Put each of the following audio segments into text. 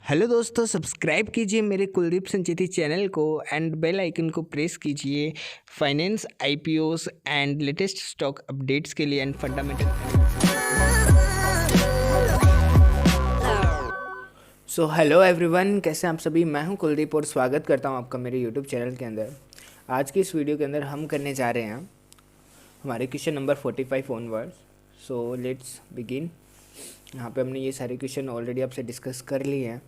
Hello दोस्तों, subscribe कीजिए मेरे कुलदीप संचेती चैनल को एंड बेल आइकन को प्रेस कीजिए finance IPOs and latest stock updates के लिए and fundamental. So hello everyone, कैसे हैं आप सभी। मैं हूं कुलदीप और स्वागत करता हूं आपका मेरे यूट्यूब चैनल के अंदर। आज की इस वीडियो के अंदर हम करने जा रहे हैं हमारे question number 45 onwards. So let's begin. यहाँ पे हमने ये सारे क्वेश्चन ऑलरेडी आपसे डिस्कस कर लिए हैं।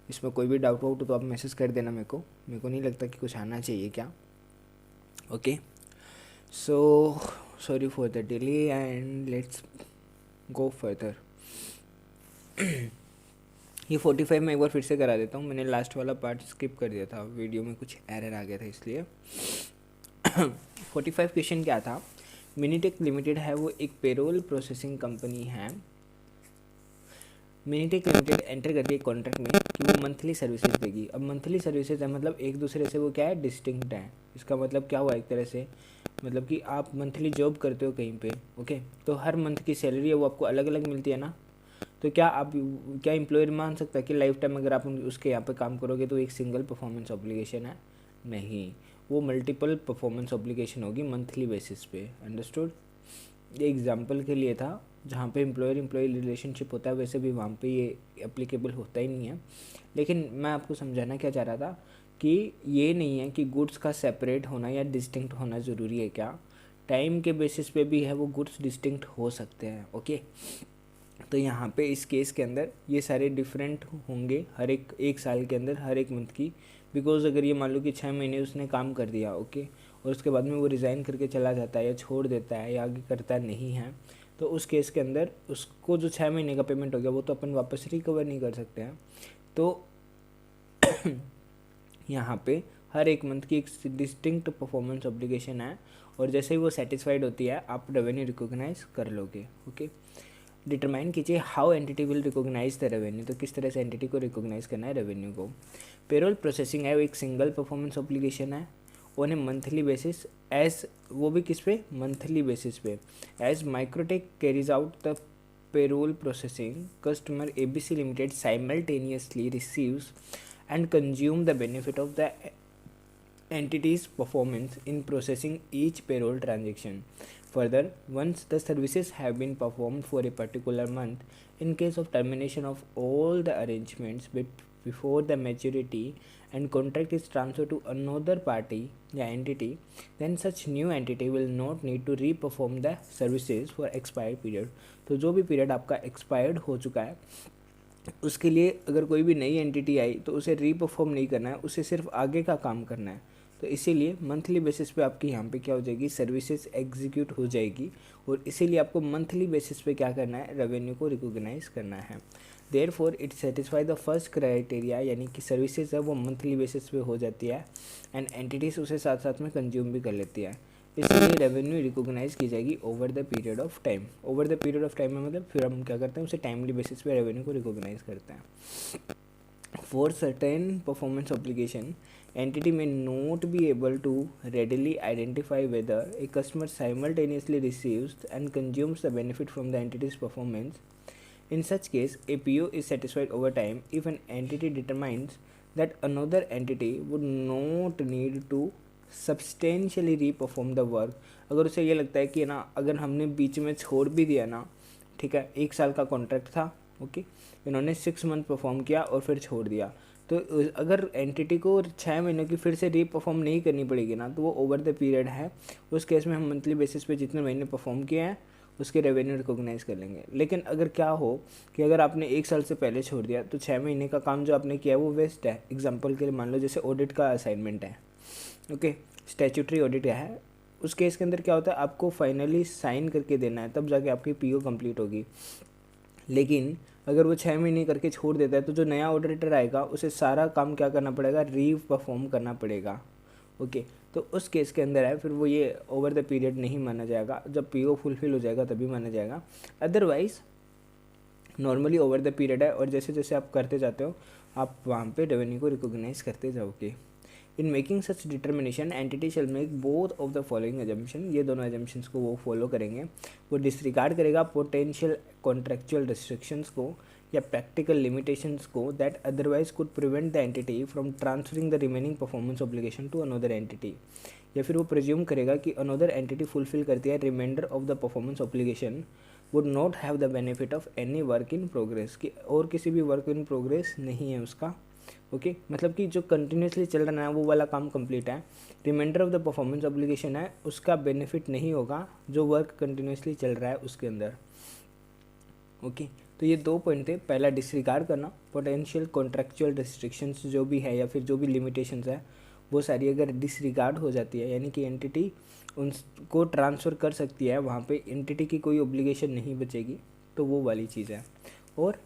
इसमें कोई भी डाउट हो तो आप मैसेज कर देना मेरे को नहीं लगता कि कुछ आना चाहिए क्या। Okay, so sorry for the delay and let's go further. ये 45 मैं एक बार फिर से करा देता हूँ। मैंने लास्ट वाला पार्ट स्किप कर दिया था, वीडियो में कुछ एरर आ गया था इसलिए। 45 क्वेश्चन क्या था। मिनीटेक लिमिटेड है वो एक पेरोल प्रोसेसिंग कंपनी है। मिनीटेक लिमिटेड एंटर करती है कॉन्ट्रैक्ट में कि वो मंथली सर्विसेज देगी। अब मंथली सर्विसेज है मतलब एक दूसरे से वो क्या है, डिस्टिंक्ट है। इसका मतलब क्या हुआ, एक तरह से मतलब कि आप मंथली जॉब करते हो कहीं पे, ओके, तो हर मंथ की सैलरी है वो आपको अलग अलग मिलती है ना। तो क्या एम्प्लॉयर मान सकता है कि लाइफ टाइम अगर आप उसके यहाँ पे काम करोगे तो एक सिंगल परफॉर्मेंस ऑब्लिगेशन है? नहीं, वो मल्टीपल परफॉर्मेंस ऑब्लिगेशन होगी मंथली बेसिस पे। अंडरस्टूड। ये एग्जांपल के लिए था, जहाँ पे एम्प्लॉयर एम्प्लॉय रिलेशनशिप होता है वैसे भी वहाँ पे ये एप्लीकेबल होता ही नहीं है। लेकिन मैं आपको समझाना क्या चाह रहा था कि ये नहीं है कि गुड्स का सेपरेट होना या डिस्टिंक्ट होना ज़रूरी है। क्या टाइम के बेसिस पे भी है वो गुड्स डिस्टिंक्ट हो सकते हैं। ओके, तो यहाँ पे इस केस के अंदर ये सारे डिफरेंट होंगे हर एक साल के अंदर, हर एक मंथ की। बिकॉज अगर ये मान लो कि 6 महीने उसने काम कर दिया, ओके, और उसके बाद में वो रिज़ाइन करके चला जाता है या छोड़ देता है या आगे करता नहीं है, तो उस केस के अंदर उसको जो 6 महीने का पेमेंट हो गया वो तो अपन वापस रिकवर नहीं कर सकते हैं। तो यहाँ पे हर एक मंथ की एक डिस्टिंक्ट परफॉर्मेंस ऑब्लिगेशन है, और जैसे ही वो सेटिस्फाइड होती है आप रेवेन्यू रिकॉग्नाइज कर लोगे। ओके, डिटरमाइन कीजिए how entity will recognize the revenue. तो किस तरह से एंटिटी को रिकॉग्नाइज करना है रेवेन्यू को। पेरोल प्रोसेसिंग है वो एक सिंगल परफॉर्मेंस ऑब्लिगेशन है on a monthly basis, as वो भी किस पे, मंथली बेसिस पे। As Microtek carries out the payroll processing, customer ABC limited simultaneously receives and consume the benefit of the entity's performance in processing each payroll transaction. Further, once the services have been performed for a particular month, in case of termination of all the arrangements before the maturity and contract is transferred to another party या entity, then such new entity will not need to re-perform the services for expired period. तो जो भी period आपका expired हो चुका है उसके लिए अगर कोई भी नई एंटिटी आई तो उसे रीपरफॉर्म नहीं करना है, उसे सिर्फ आगे का काम करना है। तो इसीलिए मंथली बेसिस पे आपकी यहाँ पे क्या हो जाएगी, सर्विसेज एग्जीक्यूट हो जाएगी, और इसीलिए आपको मंथली बेसिस पे क्या करना है, रेवेन्यू को रिकॉग्नाइज करना है। Therefore it satisfy the first criteria, यानी कि सर्विसेज है वो मंथली बेसिस पे हो जाती है एंड एंटिटीज उसे साथ साथ में कंज्यूम भी कर लेती है। इसलिए रेवेन्यू रिकॉग्नाइज की जाएगी over the period of time. Over the period of time में मतलब फिर हम क्या करते हैं, उसे टाइमली बेसिस पे रेवेन्यू को रिकॉग्नाइज करते हैं। For certain performance obligation, entity may not be able to readily identify whether a customer simultaneously receives and consumes the benefit from the entity's performance. In such case, a PO is satisfied over time if an entity determines that another entity would not need to substantially reperform the work. अगर उसे ये लगता है कि ना अगर हमने बीच में छोड़ भी दिया ना, ठीक है, 1 साल का कॉन्ट्रैक्ट था, ओके, इन्होंने 6 मंथ परफॉर्म किया और फिर छोड़ दिया, तो अगर एंटिटी को 6 महीनों की फिर से रीपरफॉर्म नहीं करनी पड़ेगी ना, तो वो ओवर द पीरियड है। उस केस में हम मंथली बेसिस पे जितने महीने परफॉर्म किए हैं उसके रेवेन्यू रिकॉग्नाइज कर लेंगे। लेकिन अगर क्या हो कि अगर आपने 1 साल से पहले छोड़ दिया तो 6 महीने का काम जो आपने किया वो वेस्ट है। एग्जाम्पल के लिए मान लो जैसे ऑडिट का असाइनमेंट है, ओके, स्टैट्यूटरी ऑडिट है, उस केस के अंदर क्या होता है, आपको फाइनली साइन करके देना है तब जाके आपकी PO कंप्लीट होगी। लेकिन अगर वो 6 महीने करके छोड़ देता है तो जो नया ऑडिटर आएगा उसे सारा काम क्या करना पड़ेगा, परफॉर्म करना पड़ेगा। ओके, तो उस केस के अंदर है फिर वो ये ओवर द पीरियड नहीं माना जाएगा, जब PO फुलफिल हो जाएगा तभी माना जाएगा। Otherwise normally over the period है, और जैसे जैसे आप करते जाते हो आप वहाँ पे रेवेन्यू को रिकॉग्नाइज करते जाओगे। In making such determination entity shell make both of the following assumption, ये दोनों एजम्पशंस को वो फॉलो करेंगे। वो डिसरिगार्ड करेगा पोटेंशियल कॉन्ट्रेक्चुअल रिस्ट्रिक्शंस को, या प्रैक्टिकल लिमिटेशंस को that otherwise could prevent the entity from transferring the remaining performance obligation to another entity, या फिर वो प्रिज्यूम करेगा कि अनदर एंटिटी फुलफिल करती है reminder of the performance obligation would not have the benefit of any work in progress, कि और किसी भी वर्क इन प्रोग्रेस नहीं है उसका। ओके मतलब कि जो कंटिन्यूसली चल रहा है वो वाला काम कंप्लीट है, reminder of the performance obligation है उसका बेनिफिट नहीं होगा जो वर्क कंटिन्यूसली चल रहा है उसके अंदर। ओके तो ये 2 पॉइंट थे। पहला डिसरिगार्ड करना, पोटेंशियल कॉन्ट्रैक्चुअल रिस्ट्रिक्शंस जो भी है या फिर जो भी लिमिटेशंस है वो सारी अगर डिसरिगार्ड हो जाती है, यानी कि एंटिटी उनको ट्रांसफ़र कर सकती है, वहाँ पे एंटिटी की कोई ऑब्लिगेशन नहीं बचेगी, तो वो वाली चीज़ है। और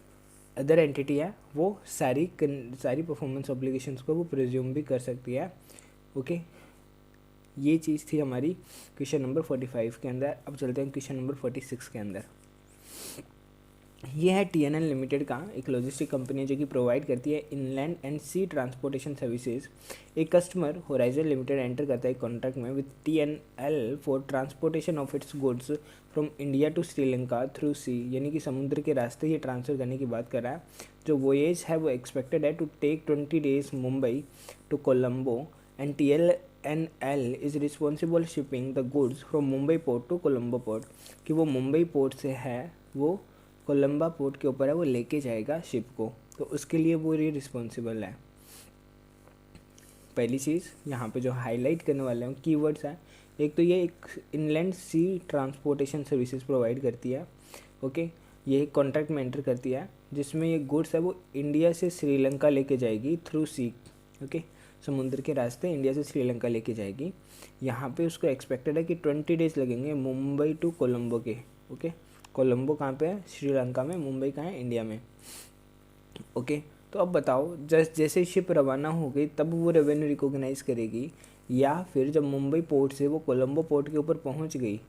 अदर एंटिटी है वो सारी परफॉर्मेंस ऑब्लिगेशंस को वो प्रिज्यूम भी कर सकती है। ओके ये चीज़ थी हमारी क्वेश्चन नंबर 45 के अंदर। अब चलते हैं क्वेश्चन नंबर 46 के अंदर। ये है TNL लिमिटेड का एक लॉजिस्टिक कंपनी है जो कि प्रोवाइड करती है inland and sea transportation services. एक कस्टमर होराइजन लिमिटेड एंटर करता है कॉन्ट्रैक्ट में with TNL for transportation of its goods from India to Sri Lanka through sea, यानी कि समुद्र के रास्ते ये ट्रांसफ़र करने की बात कर रहा है। जो वोएज है वो एक्सपेक्टेड है to take 20 days Mumbai to Colombo and TNL is responsible shipping the goods from Mumbai port to Colombo port, कि वो मुंबई पोर्ट से है वो कोलंबा पोर्ट के ऊपर है वो लेके जाएगा शिप को, तो उसके लिए वो ये रिस्पॉन्सिबल है। पहली चीज़ यहाँ पे जो हाईलाइट करने वाले हैं कीवर्ड्स हैं, एक तो ये एक inland sea transportation services provide करती है। ओके ये एक कॉन्ट्रैक्ट में एंटर करती है जिसमें ये गुड्स है वो इंडिया से श्रीलंका लेके जाएगी थ्रू सी। ओके समुद्र के रास्ते इंडिया से श्रीलंका लेके जाएगी। यहाँ पे उसको एक्सपेक्टेड है कि 20 days लगेंगे मुंबई टू कोलंबो के। ओके कोलंबो कहाँ पे है? श्रीलंका में। मुंबई कहाँ है? इंडिया में। ओके तो अब बताओ जैसे शिप रवाना हो गई तब वो रेवेन्यू रिकॉग्नाइज करेगी, या फिर जब मुंबई पोर्ट से वो कोलंबो पोर्ट के ऊपर पहुंच गई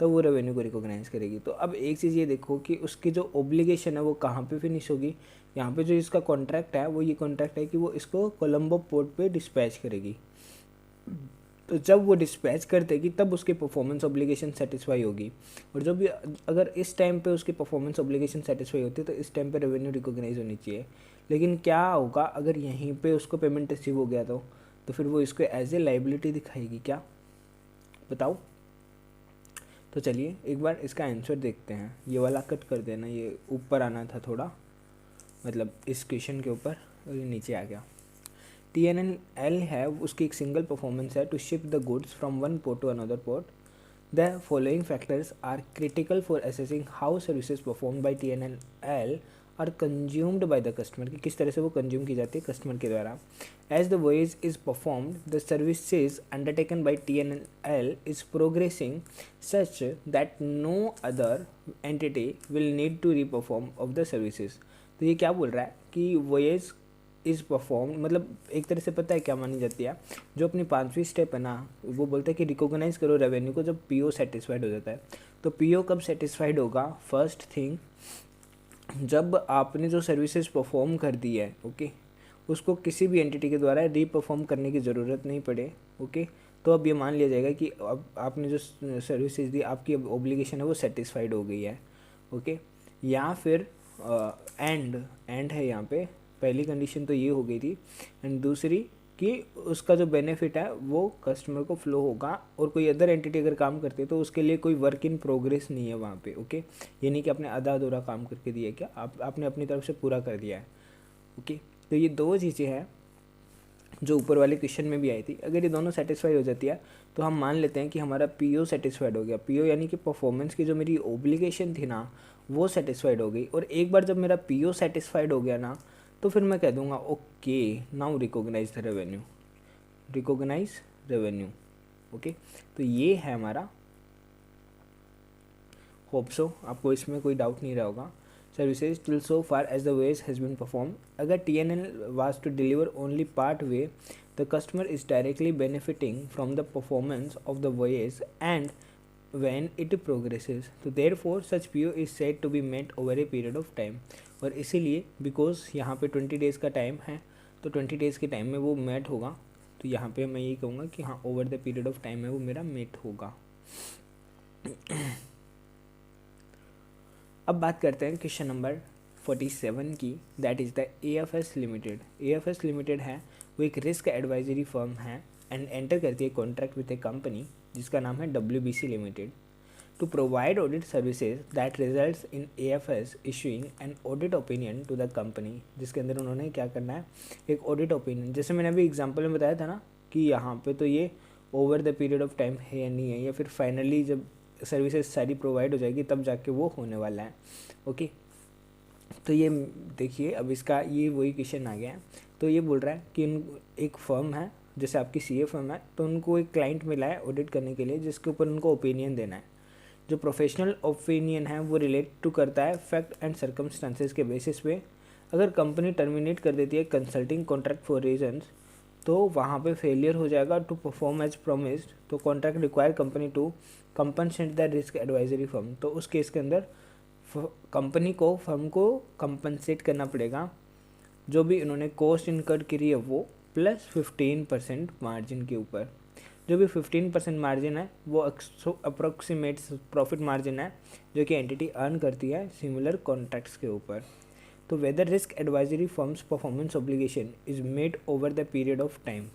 तो वो रेवेन्यू को रिकॉग्नाइज करेगी। तो अब एक चीज़ ये देखो कि उसकी जो ओब्लिगेशन है वो कहाँ पे फिनिश होगी। यहाँ पे जो इसका कॉन्ट्रैक्ट है वो ये कॉन्ट्रैक्ट है कि वो इसको कोलंबो पोर्ट पे डिस्पैच करेगी। तो जब वो डिस्पैच कर देगी तब उसकी परफॉर्मेंस ऑब्लिगेशन सेटिस्फाई होगी। और जो भी अगर इस टाइम पे उसकी परफॉर्मेंस ऑब्लिगेशन सेटिस्फाई होती है तो इस टाइम पे रेवेन्यू रिकॉग्नाइज होनी चाहिए। लेकिन क्या होगा अगर यहीं पे उसको पेमेंट रिसीव हो गया तो फिर वो इसको एज ए लाइबिलिटी दिखाएगी क्या? बताओ। तो चलिए एक बार इसका आंसर देखते हैं। ये वाला कट कर देना, ये ऊपर आना था थोड़ा, मतलब इस क्वेश्चन के ऊपर, और ये नीचे आ गया। TNL है उसकी एक सिंगल परफॉर्मेंस है to ship the goods from one port to another port. The following factors are critical for assessing how services perform by TNL are consumed by the customer, कि किस तरह से वो कंज्यूम की जाती है कस्टमर के द्वारा। As the voyage is performed the services undertaken by TNL is progressing such that no other entity will need to reperform of the services. तो ये क्या बोल रहा है कि वॉयज इज़ परफॉर्म, मतलब एक तरह से पता है क्या मानी जाती है, जो अपनी 5वीं स्टेप है ना वो बोलता है कि रिकॉग्नाइज करो रेवेन्यू को जब PO सेटिस्फाइड हो जाता है। तो PO कब सेटिस्फाइड होगा? फर्स्ट थिंग जब आपने जो सर्विसेज परफॉर्म कर दी है, ओके, उसको किसी भी एंटिटी के द्वारा रीपरफॉर्म करने की ज़रूरत नहीं पड़े। ओके तो अब ये मान लिया जाएगा कि अब आपने जो सर्विसेज दी आपकी ऑब्लिगेशन है वो सेटिस्फाइड हो गई है। ओके या फिर एंड है यहाँ पे, पहली कंडीशन तो ये हो गई थी, एंड दूसरी कि उसका जो बेनिफिट है वो कस्टमर को फ्लो होगा, और कोई अदर एंटिटी अगर काम करती है तो उसके लिए कोई वर्क इन प्रोग्रेस नहीं है वहाँ पे। ओके ये नहीं कि आपने आधा अधूरा काम करके दिया, क्या आपने अपनी तरफ से पूरा कर दिया है। ओके तो ये 2 चीज़ें हैं जो ऊपर वाले क्वेश्चन में भी आई थी। अगर ये दोनों सेटिस्फाई हो जाती है तो हम मान लेते हैं कि हमारा PO सेटिस्फाइड हो गया। PO यानी कि परफॉर्मेंस की जो मेरी ओब्लिगेशन थी ना वो सेटिस्फाइड हो गई। और एक बार जब मेरा PO सेटिस्फाइड हो गया ना तो फिर मैं कह दूंगा okay now recognise the revenue, recognise revenue. Okay तो ये है हमारा, होप सो आपको इसमें कोई डाउट नहीं रहा होगा। Services till so far as the voyage has been perform. अगर TNL was to deliver only part way the customer is directly benefiting from the performance of the voyage and when it progresses, तो therefore such PO is said to be met over a period of time। और इसीलिए because यहाँ पे 20 days का time है तो 20 days के time में वो मेट होगा, तो यहाँ पे मैं यही कहूँगा कि हाँ over the period of time में वो मेरा मेट होगा। अब बात करते हैं क्वेश्चन नंबर 47 की, that is the AFS limited. AFS limited है वो एक रिस्क एडवाइजरी फर्म है एंड एंटर करती है कॉन्ट्रैक्ट विद ए कंपनी जिसका नाम है WBC limited to provide audit services that results in AFS issuing an audit opinion to the company, जिसके अंदर उन्होंने क्या करना है, एक ऑडिट ओपिनियन, जैसे मैंने अभी एग्जांपल में बताया था ना कि यहाँ पे तो ये over the period of time है या नहीं है, या फिर फाइनली जब सर्विसेज सारी प्रोवाइड हो जाएगी तब जाके वो होने वाला है। ओके, तो ये देखिए अब इसका ये वही क्वेश्चन आ गया है। तो ये बोल रहा है कि एक फर्म है, जैसे आपकी CA फर्म है, तो उनको एक क्लाइंट मिला है ऑडिट करने के लिए जिसके ऊपर उनको ओपिनियन देना है। जो प्रोफेशनल ओपिनियन है वो रिलेट टू करता है फैक्ट एंड सर्कमस्टांसेस के बेसिस पे। अगर कंपनी टर्मिनेट कर देती है कंसल्टिंग कॉन्ट्रैक्ट फॉर रीजंस, तो वहाँ पे फेलियर हो जाएगा टू परफॉर्म एज प्रोमिस्ड, तो contract require company to compensate the risk advisory firm. तो उस केस के अंदर कंपनी को फर्म को कंपनसेट करना पड़ेगा जो भी इन्होंने कॉस्ट इनकर करी है वो, प्लस 15% मार्जिन के ऊपर। जो भी 15% मार्जिन है वो अप्रोक्सीमेट प्रॉफिट मार्जिन है जो कि एंटिटी अर्न करती है सिमिलर कॉन्ट्रैक्ट्स के ऊपर। तो whether risk advisory firm's performance obligation is made over the period of time,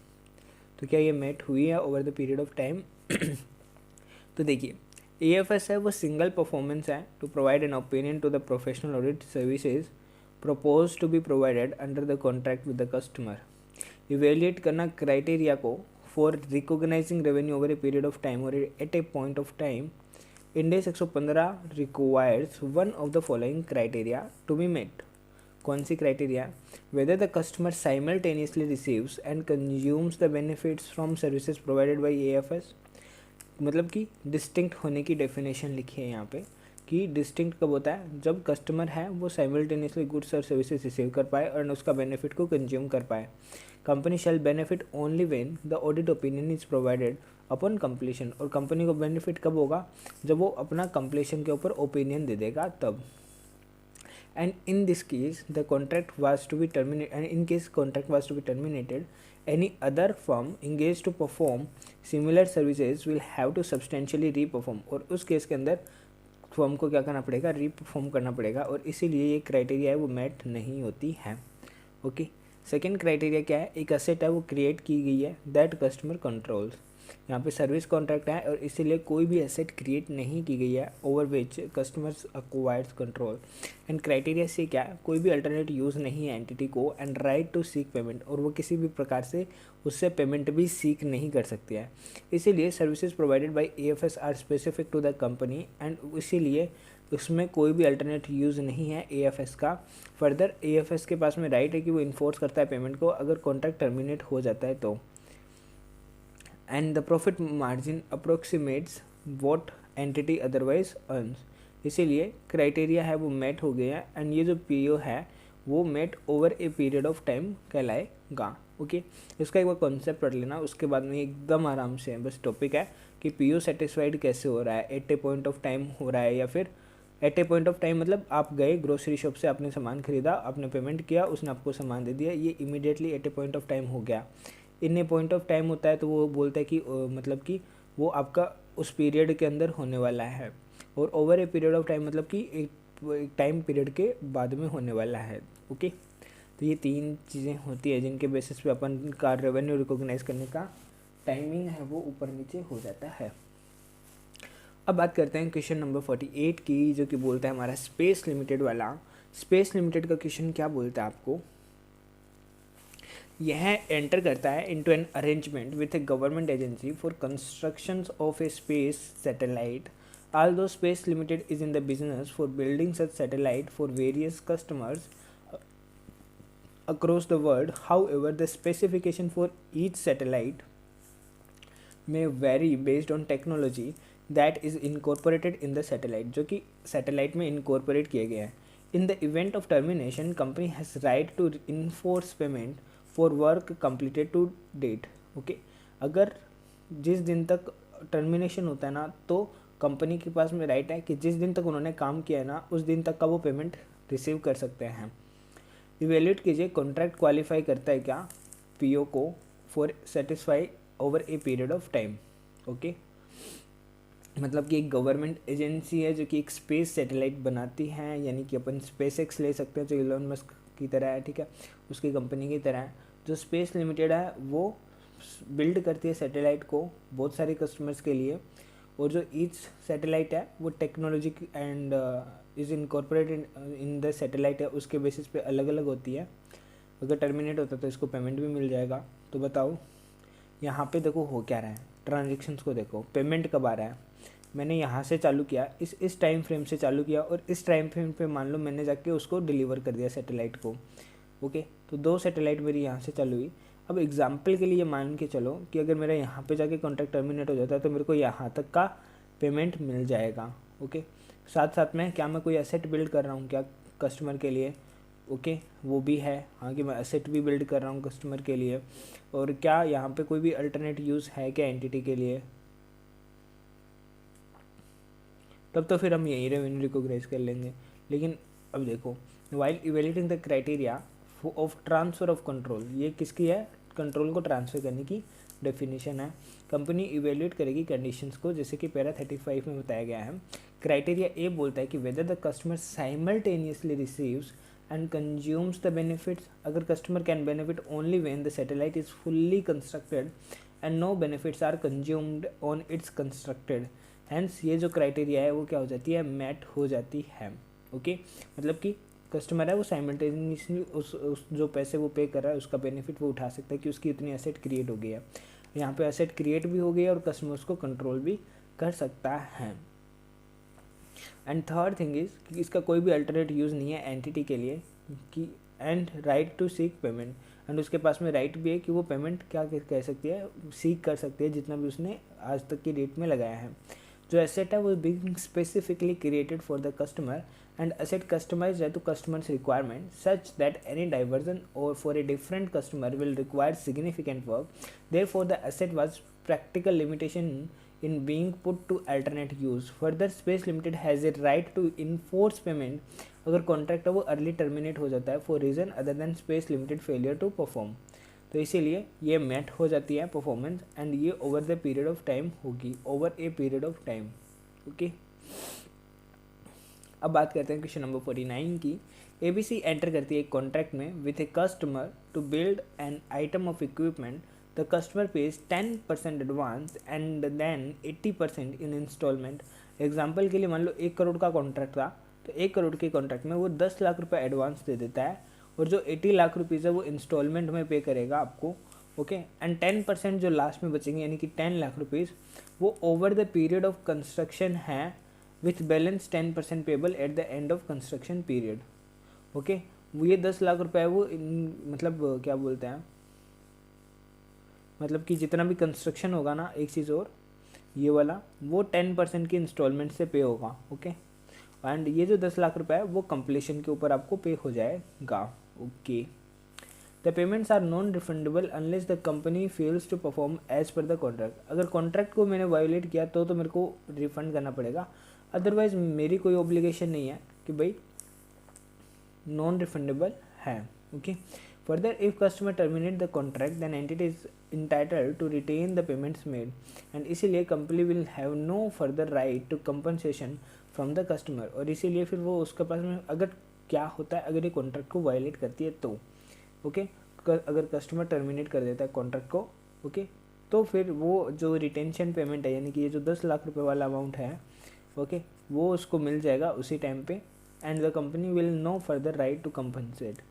तो क्या ये मेट हुई है over the period of time? तो देखिए AFS है वो सिंगल परफॉर्मेंस है to provide an opinion to the professional audit services propose to be provided under the contract with the customer. Evaluate करना क्राइटेरिया को for recognizing revenue over a period of time or at a point of time, Ind AS 115 requires one of the following criteria to be met. कौन सी criteria? Whether the customer simultaneously receives and consumes the benefits from services provided by AFS, मतलब कि distinct होने की definition लिखी है यहाँ पे कि डिस्टिंक्ट कब होता है, जब कस्टमर है वो साइमल्टेनियसली गुड्स और सर्विसेज रिसीव कर पाए और उसका बेनिफिट को कंज्यूम कर पाए। Company shall benefit only when the audit opinion is provided upon completion, और कंपनी को बेनिफिट कब होगा, जब वो अपना कंप्लीशन के ऊपर ओपिनियन दे देगा तब। And in this case the contract was to be terminated, and in case contract was to be terminated, any other firm engaged to perform similar services will have to substantially re-perform, और उस case के अंदर firm को क्या करना पड़ेगा, री-परफॉर्म करना पड़ेगा, और इसीलिए ये क्राइटेरिया है वो मैट नहीं होती है। ओके, सेकेंड क्राइटेरिया क्या है, एक असेट है वो क्रिएट की गई है दैट कस्टमर कंट्रोल्स। यहाँ पे सर्विस कॉन्ट्रैक्ट है और इसीलिए कोई भी एसेट क्रिएट नहीं की गई है over which customers acquires control. And criteria से क्या है, कोई भी अल्टरनेट यूज़ नहीं है एंटिटी को, and right to seek payment, और वो किसी भी प्रकार से उससे पेमेंट भी सीक नहीं कर सकती है। इसीलिए services provided by AFS are specific to the company, and इसीलिए उसमें कोई भी अल्टरनेट यूज़ नहीं है AFS का। फर्दर AFS के पास में राइट है कि वो इन्फोर्स करता है पेमेंट को अगर कॉन्ट्रैक्ट टर्मिनेट हो जाता है तो। And the profit margin approximates what entity otherwise earns, इसीलिए क्राइटेरिया है वो मेट हो गया, एंड ये जो PO है वो met over a period of time कहलाएगा। ओके, इसका एक बार कॉन्सेप्ट पढ़ लेना, उसके बाद में एकदम आराम से बस टॉपिक है कि PO सेटिस्फाइड कैसे हो रहा है, at a point of time हो रहा है या फिर at a point of time, मतलब आप गए ग्रोसरी शॉप से, आपने सामान खरीदा, आपने पेमेंट किया, उसने आपको सामान दे दिया, ये immediately eight a point of time हो गया। इन ए पॉइंट ऑफ टाइम होता है तो वो बोलता है कि मतलब कि वो आपका उस पीरियड के अंदर होने वाला है, और over a period of time मतलब कि एक टाइम पीरियड के बाद में होने वाला है। ओके, तो ये तीन चीज़ें होती है जिनके बेसिस पे अपन का रेवेन्यू रिकॉग्नाइज करने का टाइमिंग है वो ऊपर नीचे हो जाता है। अब बात करते हैं क्वेश्चन नंबर 48 की, जो कि बोलता है हमारा स्पेस लिमिटेड वाला। स्पेस लिमिटेड का क्वेश्चन क्या बोलता है आपको, यह एंटर करता है into an arrangement with A government agency for construction of A space satellite. Although Space Limited is in the business for building such satellite for various customers across the world, however, the specification for each satellite may vary based on technology that is incorporated in the satellite, जो कि satellite में incorporate किए गए हैं। In the event of termination, company has right to enforce payment for work completed to date. Okay, अगर जिस दिन तक टर्मिनेशन होता है ना, तो कंपनी के पास में राइट है कि जिस दिन तक उन्होंने काम किया है ना, उस दिन तक का वो पेमेंट रिसीव कर सकते हैं। इवेल्यूएट कीजिए कॉन्ट्रैक्ट क्वालिफाई करता है क्या PO को for satisfy over a period of time. Okay, मतलब कि एक गवर्नमेंट एजेंसी है जो कि एक स्पेस सैटेलाइट बनाती है, यानी कि अपन स्पेस एक्स ले सकते हैं जो इलॉन मस्क की तरह है, ठीक है, उसकी कंपनी की तरह है। जो स्पेस लिमिटेड है वो बिल्ड करती है सैटेलाइट को बहुत सारे कस्टमर्स के लिए, और जो ईच सैटेलाइट है वो technology and is incorporated in the satellite है, उसके बेसिस पे अलग अलग होती है। अगर टर्मिनेट होता तो इसको पेमेंट भी मिल जाएगा। तो बताओ यहाँ पे देखो हो क्या रहा है, ट्रांजेक्शन्स को देखो, पेमेंट कब आ रहा है। मैंने यहाँ से चालू किया, इस टाइम फ्रेम से चालू किया, और इस टाइम फ्रेम पे मान लो मैंने जाके उसको डिलीवर कर दिया सैटेलाइट को। ओके, तो 2 सैटेलाइट मेरी यहाँ से चालू हुई। अब एग्जाम्पल के लिए मान के चलो कि अगर मेरा यहाँ पे जाके कॉन्ट्रैक्ट टर्मिनेट हो जाता है तो मेरे को यहाँ तक का पेमेंट मिल जाएगा। ओके, साथ साथ में क्या मैं कोई एसेट बिल्ड कर रहा हूँ क्या कस्टमर के लिए? ओके, वो भी है, हाँ, कि मैं एसेट भी बिल्ड कर रहा हूँ कस्टमर के लिए। और क्या यहाँ पे कोई भी अल्टरनेट यूज़ है क्या एंटिटी के लिए? तब तो फिर हम यही रेवेन्यू रिकॉग्नाइज कर लेंगे। लेकिन अब देखो, while evaluating the criteria of transfer of control, ये किसकी है? कंट्रोल को ट्रांसफ़र करने की डेफिनेशन है। कंपनी इवेल्यूएट करेगी कंडीशंस को, जैसे कि पैरा 35 में बताया गया है। क्राइटेरिया ए बोलता है कि whether the customer simultaneously receives and consumes the benefits. अगर customer can benefit only when the satellite is fully constructed and no benefits are consumed on its constructed. Hence ये जो क्राइटेरिया है वो क्या हो जाती है? मैट हो जाती है। ओके, मतलब कि कस्टमर है वो साइमल्टेनियसली उस जो पैसे वो पे कर रहा है उसका बेनिफिट वो उठा सकता है कि उसकी इतनी एसेट क्रिएट हो गई है। यहाँ पे एसेट क्रिएट भी हो गई है और कस्टमर उसको कंट्रोल भी कर सकता है। एंड थर्ड थिंग इज़ कि इसका कोई भी अल्टरनेट यूज़ नहीं है एंटिटी के लिए, कि and right to seek payment, and उसके पास में राइट भी है कि वो पेमेंट क्या कह सकती है, सीक कर सकती है जितना भी उसने आज तक की डेट में लगाया है। जो एसेट है वो being specifically created for the customer and asset customized है to customers requirement such that any diversion और for a different customer will require significant work, therefore the asset was practical limitation in being put to alternate use. Further, Space Limited has a right to enforce payment अगर contract है वो early terminate हो जाता है for reason other than space limited failure to perform. तो इसीलिए ये met हो जाती है परफॉर्मेंस, एंड ये over the period of time होगी, over a period of time. Okay, अब बात करते हैं क्वेश्चन नंबर 49 की। ABC एंटर करती है एक कॉन्ट्रैक्ट में with a customer to build an item of equipment. The customer pays 10% advance and then 80% in installment. Example के लिए मान लो 1 करोड़ का कॉन्ट्रैक्ट था, तो 1 करोड़ के कॉन्ट्रैक्ट में वो 10 लाख रुपए एडवांस दे देता है, और जो 80 लाख रुपीज़ है वो इंस्टॉलमेंट में पे करेगा आपको। ओके, एंड 10% जो लास्ट में बचेंगे यानी कि 10 लाख रुपीज़ वो over the period of construction है, with balance 10% payable at the end of construction period. Okay, वो ये 10 लाख रुपए है वो मतलब क्या बोलते हैं, मतलब कि जितना भी कंस्ट्रक्शन होगा ना, एक चीज़ और, ये वाला वो 10% की इंस्टॉलमेंट से पे होगा। ओके, एंड ये जो 10 लाख रुपए है वो कंप्लीशन के ऊपर आपको पे हो जाएगा। Okay, the payments are non refundable unless the company fails to perform as per the contract. अगर कॉन्ट्रैक्ट को मैंने वायोलेट किया तो मेरे को रिफंड करना पड़ेगा, अदरवाइज मेरी कोई ऑब्लिगेशन नहीं है कि भाई नॉन रिफंडेबल है। Okay, further if customer terminate the contract then entity is entitled to retain the payments made, and इसीलिए company will have no further right to compensation from the customer। और इसीलिए फिर वो उसके पास में अगर क्या होता है, अगर ये कॉन्ट्रैक्ट को वायलेट करती है तो ओके, अगर कस्टमर टर्मिनेट कर देता है कॉन्ट्रैक्ट को, ओके, तो फिर वो जो रिटेंशन पेमेंट है यानी कि ये जो 10 लाख रुपए वाला अमाउंट है, ओके, वो उसको मिल जाएगा उसी टाइम पे, and the company will no further right to compensate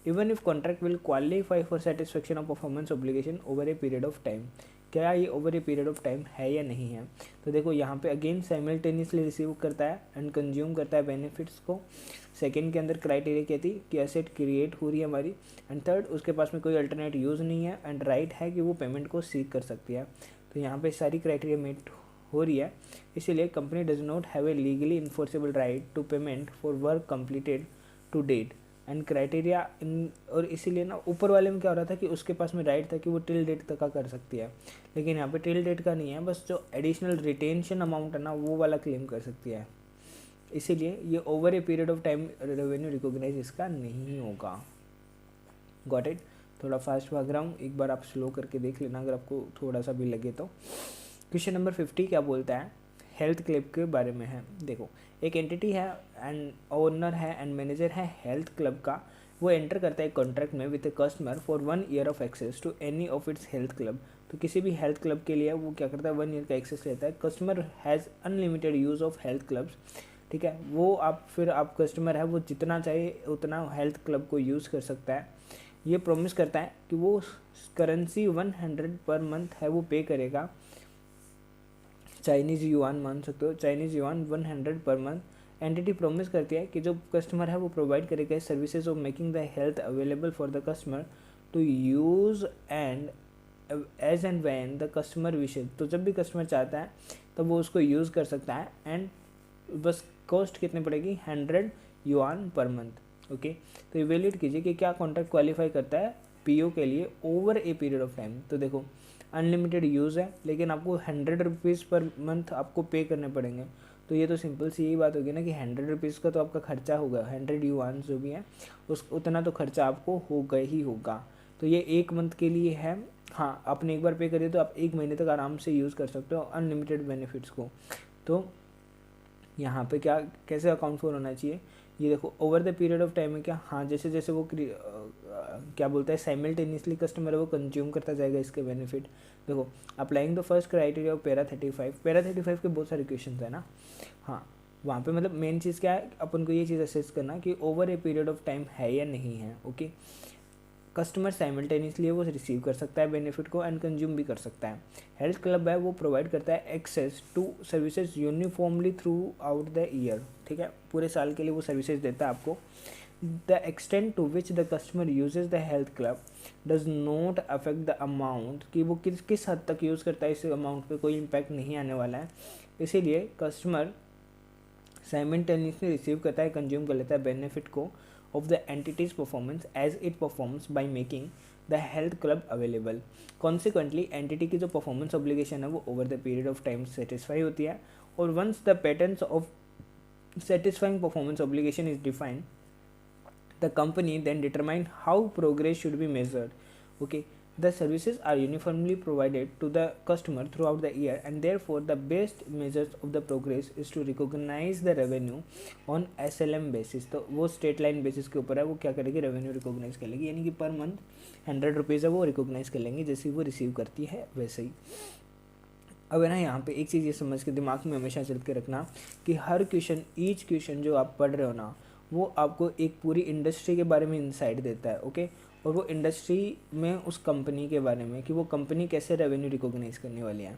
even if contract will qualify for satisfaction of performance obligation over a period of time. क्या ये over a period of time है या नहीं है? तो देखो यहाँ पे अगेन साइमल्टेनियसली रिसीव करता है एंड कंज्यूम करता है बेनिफिट्स को। सेकंड के अंदर क्राइटेरिया क्या थी कि एसेट क्रिएट हो रही है हमारी, एंड थर्ड उसके पास में कोई अल्टरनेट यूज़ नहीं है, एंड राइट है कि वो पेमेंट को सीक कर सकती है। तो यहाँ पे सारी क्राइटेरिया मीट हो रही है, इसीलिए company does not have a legally enforceable right to payment for work completed to date and criteria in. और इसीलिए ना ऊपर वाले में क्या हो रहा था कि उसके पास में राइट था कि वो टिल डेट तक का कर सकती है, लेकिन यहाँ पे टिल डेट का नहीं है, बस जो एडिशनल रिटेंशन अमाउंट है ना वो वाला क्लेम कर सकती है। इसीलिए ये over a period of time revenue recognise इसका नहीं होगा। Got it? थोड़ा फास्ट भाग रहा हूँ, एक बार आप स्लो करके देख लेना अगर आपको थोड़ा सा भी लगे तो। क्वेश्चन नंबर 50 क्या बोलता है? हेल्थ क्लब के बारे में है। देखो, एक एंटिटी है एंड ओनर है एंड मैनेजर है हेल्थ क्लब का, वो एंटर करता है कॉन्ट्रैक्ट में with a customer for 1 year of access to any of its health club. तो किसी भी हेल्थ क्लब के लिए वो क्या करता है, 1 ईयर का एक्सेस लेता है। Customer has unlimited use of health clubs, ठीक है। वो आप कस्टमर है, वो जितना चाहे उतना हेल्थ क्लब को यूज़ कर सकता है। ये प्रॉमिस करता है कि वो करेंसी 100 पर मंथ है वो पे करेगा, चाइनीज़ युआन मान सकते हो, Chinese yuan 100 per month. Entity promise करती है कि जो कस्टमर है वो प्रोवाइड करेगा services of making the health available for the customer to use and as and when the customer wishes. तो जब भी कस्टमर चाहता है तब वो उसको यूज़ कर सकता है एंड बस कॉस्ट कितनी पड़ेगी, 100 युआन पर मंथ। ओके, तो इवेल्यूएट कीजिए कि क्या कॉन्ट्रैक्ट क्वालिफाई करता है पीओ के लिए over a period of time. तो देखो, अनलिमिटेड यूज़ है लेकिन आपको 100 रुपीज़ पर मंथ आपको पे करने पड़ेंगे। तो ये तो सिंपल सी यही बात होगी ना कि 100 रुपीज़ का तो आपका खर्चा होगा, 100 युआन जो भी है उस उतना तो खर्चा आपको होगा ही होगा। तो ये 1 मंथ के लिए है। हाँ, आपने एक बार पे करिए तो आप 1 महीने तक आराम से यूज़ कर सकते हो अनलिमिटेड बेनिफिट्स को। तो यहाँ पे क्या कैसे अकाउंट फॉर होना चाहिए, ये देखो over the period of time है क्या, हाँ जैसे जैसे वो क्या बोलता है साइमल्टेनियसली कस्टमर है वो कंज्यूम करता जाएगा इसके बेनिफिट। देखो, applying the first criteria of para 35 के बहुत सारे क्वेश्चन है ना। हाँ, वहाँ पे मतलब मेन चीज़ क्या है, अपन को ये चीज़ असेस करना कि over a period of time है या नहीं है। ओके, कस्टमर साइमल्टेनियसली वो रिसीव कर सकता है बेनिफिट को एंड कंज्यूम भी कर सकता है। हेल्थ क्लब है वो प्रोवाइड करता है access to services uniformly throughout the year, ठीक है, पूरे साल के लिए वो सर्विसेज देता है आपको। The extent to which the customer uses the health club does not affect the amount, कि वो किस हद तक यूज़ करता है इस अमाउंट पे कोई इम्पैक्ट नहीं आने वाला है। इसीलिए कस्टमर साइमल्टेनियसली रिसीव करता है, कंज्यूम कर लेता है बेनिफिट को of the entity's performance as it performs by making the health club available. Consequently, entity की जो performance obligation है वो over the period of time satisfy होती है, और once the patterns of satisfying performance obligation is defined, the company then determine how progress should be measured. Okay, the services are uniformly provided to the customer throughout the year and therefore the best measures of the progress is to recognize the revenue on SLM basis. तो वो state line basis के ऊपर है, वो क्या करेगी, revenue recognize कर लेगी, यानी कि पर मंथ 100 रुपीज़ है वो रिकॉग्नाइज कर लेंगे जैसे वो रिसीव करती है वैसे ही। अब है ना, यहाँ पे एक चीज़ ये समझ के दिमाग में हमेशा चल के रखना कि हर क्वेश्चन, ईच क्वेश्चन जो आप पढ़ रहे हो ना, वो आपको एक पूरी इंडस्ट्री के बारे में इंसाइट देता है। ओके, और वो इंडस्ट्री में उस कंपनी के बारे में कि वो कंपनी कैसे रेवेन्यू रिकॉग्नाइज करने वाली है।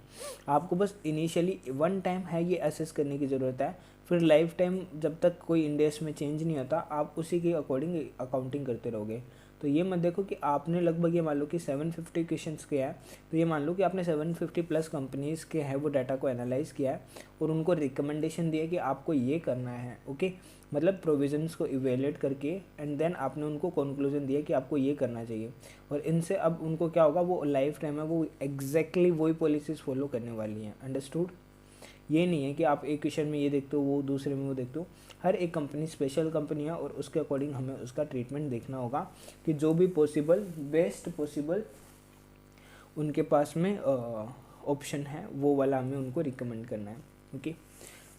आपको बस इनिशियली 1 टाइम है ये असेस करने की ज़रूरत है, फिर लाइफ टाइम जब तक कोई इंडेक्स में चेंज नहीं होता आप उसी के अकॉर्डिंग अकाउंटिंग करते रहोगे। तो ये मत देखो कि आपने लगभग ये मान लो कि 750 क्वेश्चंस किया है, तो ये मान लो कि आपने 750 प्लस कंपनीज़ के है वो डाटा को एनालाइज किया है और उनको रिकमेंडेशन दिया कि आपको ये करना है। ओके, मतलब प्रोविजंस को इवेल्युएट करके एंड देन आपने उनको कंक्लूजन दिया कि आपको ये करना चाहिए, और इनसे अब उनको क्या होगा, वो लाइफ टाइम है वो एग्जैक्टली वही पॉलिसीज़ फॉलो करने वाली हैं। अंडरस्टूड? ये नहीं है कि आप एक क्वेश्चन में ये देखते हो वो दूसरे में वो देखते हो। हर एक कंपनी स्पेशल कंपनी है और उसके अकॉर्डिंग हमें उसका ट्रीटमेंट देखना होगा कि जो भी पॉसिबल बेस्ट पॉसिबल उनके पास में ऑप्शन है वो वाला हमें उनको रिकमेंड करना है। ओके,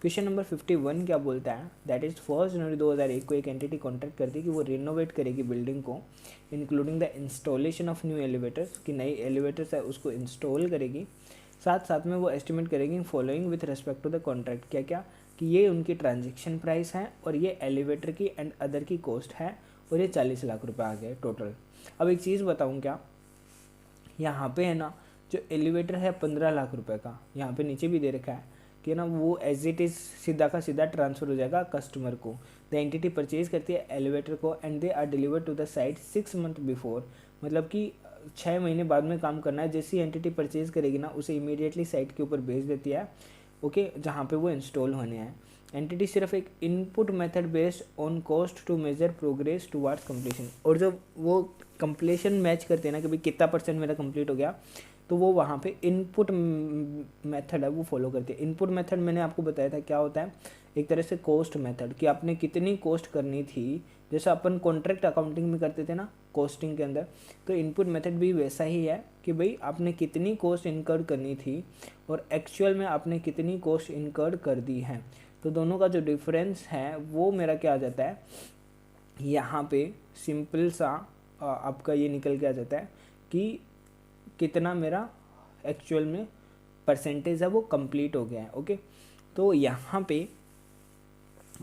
क्वेश्चन नंबर 51 क्या बोलता है, दैट इज़ 1 जनवरी 2001 को एक एंटिटी कॉन्ट्रैक्ट करती है कि वो रिनोवेट करेगी बिल्डिंग को, including the installation of new elevators, कि नई एलिवेटर्स है उसको इंस्टॉल करेगी। साथ साथ में वो एस्टिमेट करेगी following with respect to the contract, क्या क्या, कि ये उनकी ट्रांजेक्शन प्राइस है और ये एलिवेटर की एंड अदर की कॉस्ट है और ये 40 लाख रुपए आ गए टोटल। अब एक चीज़ बताऊँ क्या, यहाँ पे है ना जो एलिवेटर है 15 लाख रुपए का, यहाँ पे नीचे भी दे रखा है कि ना वो एज इट इज़ सीधा का सीधा ट्रांसफ़र हो जाएगा कस्टमर को। द एंटिटी परचेज करती है एलिवेटर को and they are delivered to the site 6 month before, मतलब कि 6 महीने बाद में काम करना है। जैसी एंटिटी परचेज करेगी ना उसे इमीडिएटली साइट के ऊपर भेज देती है, ओके, जहाँ पे वो इंस्टॉल होने हैं। एंटिटी सिर्फ एक input method based on cost to measure progress towards completion, और जब वो कंप्लीशन मैच करते हैं ना कि भाई कितना % मेरा कंप्लीट हो गया, तो तो वो वहाँ पे इनपुट मेथड है वो फॉलो करती है। इनपुट मेथड मैंने आपको बताया था क्या होता है, एक तरह से कॉस्ट मेथड, कि आपने कितनी कॉस्ट करनी थी, जैसे अपन कॉन्ट्रैक्ट अकाउंटिंग में करते थे ना कॉस्टिंग के अंदर, तो इनपुट मेथड भी वैसा ही है कि भाई आपने कितनी कॉस्ट इनकर करनी थी और एक्चुअल में आपने कितनी कॉस्ट इनकर कर दी है। तो दोनों का जो डिफरेंस है वो मेरा क्या आ जाता है, यहाँ पे सिंपल सा आपका ये निकल के आ जाता है कि कितना मेरा एक्चुअल में परसेंटेज है वो कंप्लीट हो गया है। ओके, तो यहाँ पे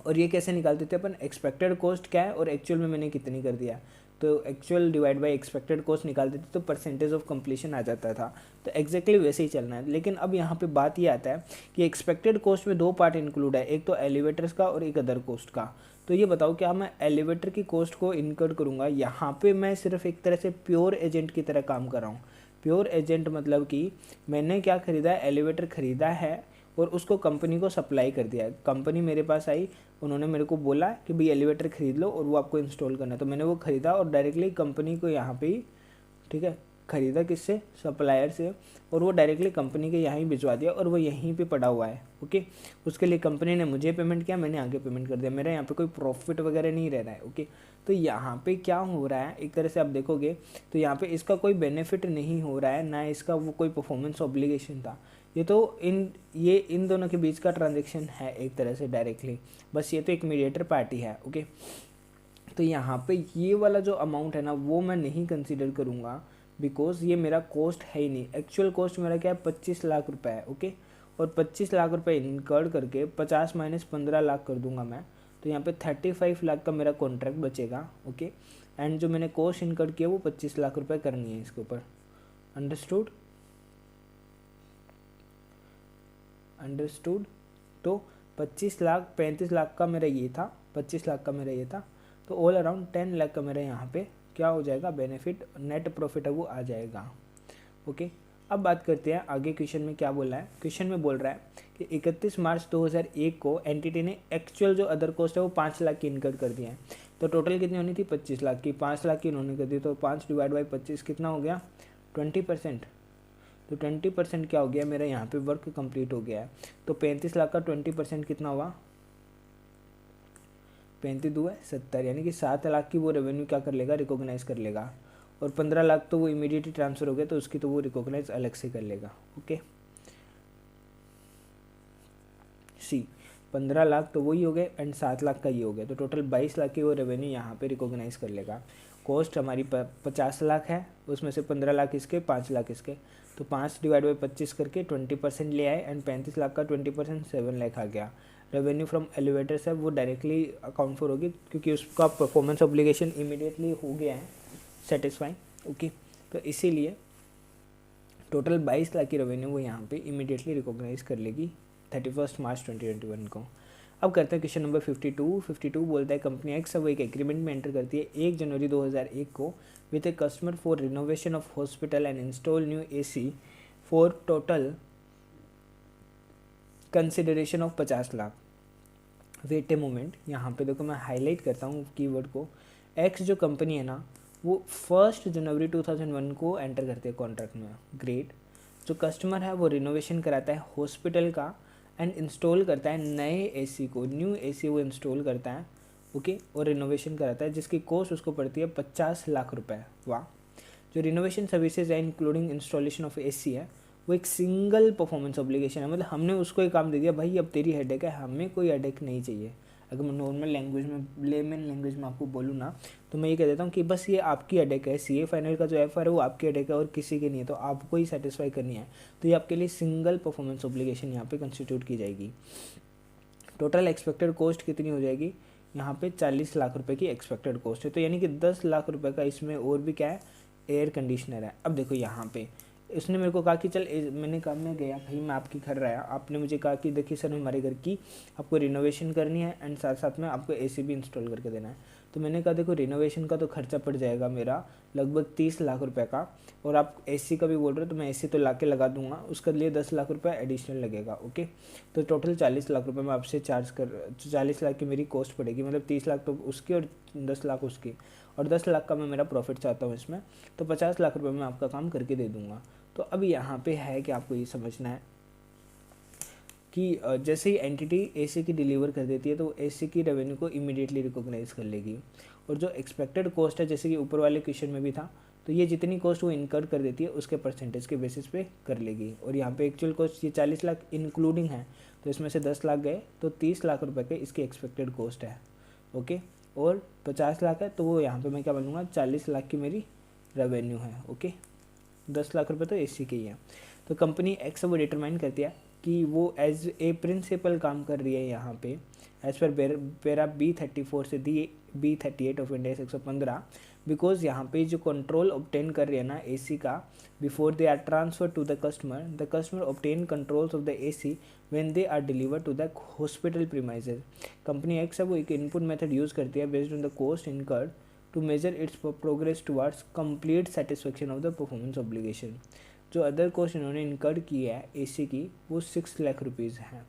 और ये कैसे निकालते थे अपन, एक्सपेक्टेड कॉस्ट क्या है और एक्चुअल में मैंने कितनी कर दिया, तो actual divide by expected cost निकालते थे तो परसेंटेज ऑफ कंप्लीशन आ जाता था। तो एग्जैक्टली वैसे ही चलना है। लेकिन अब यहाँ पे बात ये आता है कि एक्सपेक्टेड कॉस्ट में दो पार्ट इंक्लूड है, एक तो एलिवेटर्स का और एक अदर कॉस्ट का। तो ये बताओ क्या मैं एलिवेटर की कॉस्ट को इनकर करूँगा, यहाँ पे मैं सिर्फ एक तरह से प्योर एजेंट की तरह काम कर रहा हूँ। प्योर एजेंट मतलब कि मैंने क्या खरीदा है, एलिवेटर खरीदा है और उसको कंपनी को सप्लाई कर दिया है। कंपनी मेरे पास आई, उन्होंने मेरे को बोला कि भाई एलिवेटर खरीद लो और वो आपको इंस्टॉल करना है, तो मैंने वो खरीदा और डायरेक्टली कंपनी को यहाँ पे ही, ठीक है, खरीदा किससे, सप्लायर से, और वो डायरेक्टली कंपनी के यहाँ ही भिजवा दिया और वो यहीं पे पड़ा हुआ है। ओके, उसके लिए कंपनी ने मुझे पेमेंट किया, मैंने आगे पेमेंट कर दिया, मेरा यहाँ पे कोई प्रॉफिट वगैरह नहीं रह रहा है। ओके, तो यहाँ पे क्या हो रहा है, एक तरह से आप देखोगे तो यहाँ पे इसका कोई बेनिफिट नहीं हो रहा है, ना इसका वो कोई परफॉर्मेंस ऑब्लिगेशन था। ये तो इन दोनों के बीच का ट्रांजेक्शन है एक तरह से डायरेक्टली, बस ये तो एक मीडिएटर पार्टी है। ओके, तो यहाँ पे ये वाला जो अमाउंट है ना वो मैं नहीं कंसीडर करूँगा, बिकॉज ये मेरा कॉस्ट है ही नहीं। एक्चुअल कॉस्ट मेरा क्या है, 25 लाख रुपए है। ओके, और 25 लाख रुपए इनकर्ड करके 50 माइनस 15 लाख कर दूंगा मैं, तो यहाँ पे 35 लाख का मेरा कॉन्ट्रैक्ट बचेगा। ओके, एंड जो मैंने कॉस्ट इनकर्ड किया वो 25 लाख रुपए करनी है इसके ऊपर। अंडरस्टूड? तो 25 लाख 35 लाख का मेरा ये था, 25 लाख का मेरा ये था, तो ऑल अराउंड 10 लाख का मेरा यहाँ पे क्या हो जाएगा, बेनिफिट, नेट प्रॉफिट है वो आ जाएगा। ओके, अब बात करते हैं आगे क्वेश्चन में क्या बोला है। क्वेश्चन में बोल रहा है कि 31 मार्च 2001 को एंटिटी ने एक्चुअल जो अदर कॉस्ट है वो 5 लाख की इनकर कर दिया है। तो टोटल कितनी होनी थी, 25 लाख की, 5 लाख की इन्होंने कर दी, तो 5 डिवाइड बाई 25 कितना हो गया, 20%। तो 20% क्या हो गया मेरा, यहाँ पे वर्क कंप्लीट हो गया है। तो 35 लाख का 20% कितना हुआ, 35 2 है 70, यानी कि 7 लाख की वो रेवेन्यू क्या कर लेगा, रिकॉग्नाइज कर लेगा। और 15 लाख तो वो इमीडिएटली ट्रांसफर हो गया, तो उसकी तो वो रिकॉग्नाइज अलग से कर लेगा। ओके, सी 15 लाख तो वही हो गए एंड 7 लाख का ये हो गया, तो टोटल 22 लाख की वो रेवेन्यू यहाँ पे रिकॉग्नाइज कर लेगा। कॉस्ट हमारी 50 लाख है, उसमें से 15 लाख इसके, 5 लाख इसके, तो 5 डिवाइड बाई 25 करके 20% ले आए एंड 35 लाख का 20% 7 लाख आ गया। रेवेन्यू फ्रॉम एलिवेटर्स है वो डायरेक्टली अकाउंट फॉर होगी क्योंकि उसका परफॉर्मेंस ऑब्लिगेशन इमीडिएटली हो गया है सेटिस्फाई। ओके, तो इसीलिए टोटल 22 लाख की रेवेन्यू वो यहाँ पे इमीडिएटली रिकॉग्नाइज कर लेगी 31 मार्च 2021 को। अब करते हैं क्वेश्चन नंबर 52 बोलता है कंपनी एक्स वो एक एग्रीमेंट में एंटर करती है 1 जनवरी 2001 को with a customer for renovation of hospital and install new AC for total consideration of 50 lakh. Wait a moment, यहाँ पे देखो मैं हाईलाइट करता हूँ कीवर्ड को। एक्स जो कंपनी है ना वो 1 जनवरी 2001 को एंटर करती है कॉन्ट्रैक्ट में। ग्रेट, जो कस्टमर है वो रिनोवेशन कराता है हॉस्पिटल का एंड इंस्टॉल करता है नए एसी को, न्यू एसी वो इंस्टॉल करता है। ओके, और रिनोवेशन कराता है जिसकी कॉस्ट उसको पड़ती है 50 लाख रुपए। वाह, जो रिनोवेशन सर्विसेज है इंक्लूडिंग इंस्टॉलेशन ऑफ एसी है वो एक सिंगल परफॉर्मेंस ऑब्लिगेशन है, मतलब हमने उसको एक काम दे दिया, भाई अब तेरी हेडेक है, हमें कोई हेडेक नहीं चाहिए। अगर मैं नॉर्मल लैंग्वेज में, लेमन लैंग्वेज में आपको बोलूँ ना तो मैं ये कह देता हूँ कि बस ये आपकी हेडेक है, सीए फाइनल का जो एफआर है वो आपकी हेडेक है और किसी की नहीं है, तो आपको ही सेटिस्फाई करनी है। तो ये आपके लिए सिंगल परफॉर्मेंस ऑब्लिगेशन यहाँ पे कंस्टिट्यूट की जाएगी। टोटल एक्सपेक्टेड कॉस्ट कितनी हो जाएगी, यहाँ पे 40 लाख रुपए की एक्सपेक्टेड कॉस्ट है, तो यानी कि 10 लाख रुपए का इसमें और भी क्या है, एयर कंडीशनर है। अब देखो यहाँ पे उसने मेरे को कहा कि चल, मैंने कहा मैं गया भाई, मैं आपकी घर रहा, आपने मुझे कहा कि देखिए सर हमारे घर की आपको रिनोवेशन करनी है एंड साथ साथ में आपको एसी भी इंस्टॉल करके देना है। तो मैंने कहा देखो रिनोवेशन का तो खर्चा पड़ जाएगा मेरा लगभग 30 लाख रुपए का, और आप एसी का भी बोल रहे हो तो मैं एसी तो ला के लगा दूंगा, उसके लिए 10 लाख रुपए एडिशनल लगेगा। ओके, तो टोटल 40 लाख रुपए मैं आपसे चार्ज कर, 40 लाख की मेरी कॉस्ट पड़ेगी, मतलब 30 लाख तो उसकी और 10 लाख उसकी, और 10 लाख का मैं मेरा प्रॉफिट चाहता हूँ इसमें, तो 50 लाख रुपए मैं आपका काम करके दे दूंगा। तो अब यहाँ पे है कि आपको ये समझना है कि जैसे ही एंटिटी एसी की डिलीवर कर देती है तो एसी की रेवेन्यू को इमीडिएटली रिकॉग्नाइज कर लेगी, और जो एक्सपेक्टेड कॉस्ट है जैसे कि ऊपर वाले क्वेश्चन में भी था, तो ये जितनी कॉस्ट वो इनकर कर देती है उसके परसेंटेज के बेसिस पे कर लेगी। और यहाँ पे एक्चुअल कॉस्ट ये 40 लाख इंक्लूडिंग है, तो इसमें से 10 लाख गए तो 30 लाख रुपए के इसकी एक्सपेक्टेड कॉस्ट है। ओके, और 50 लाख है तो वो यहाँ पे मैं क्या बोलूँगा 40 लाख की मेरी रेवेन्यू है। ओके, 10 लाख रुपए तो एसी के ही है। तो कंपनी एक्स वो डिटरमाइन करती है कि वो एज ए प्रिंसिपल काम कर रही है यहाँ पे एज पर पैरा B34 से B38 ऑफ इंडिया 115, बिकॉज यहाँ पे जो कंट्रोल ऑब्टेन कर रही है ना एसी का, before they are transfer to the customer obtain controls of the AC when they are deliver to the hospital premises. Company X है वो एक इनपुट मेथड यूज़ करती है based on the cost incurred to measure its progress towards complete satisfaction of the performance obligation. जो other cost इन्होंने incurred की है AC की वो 6 लाख रुपीज़ हैं।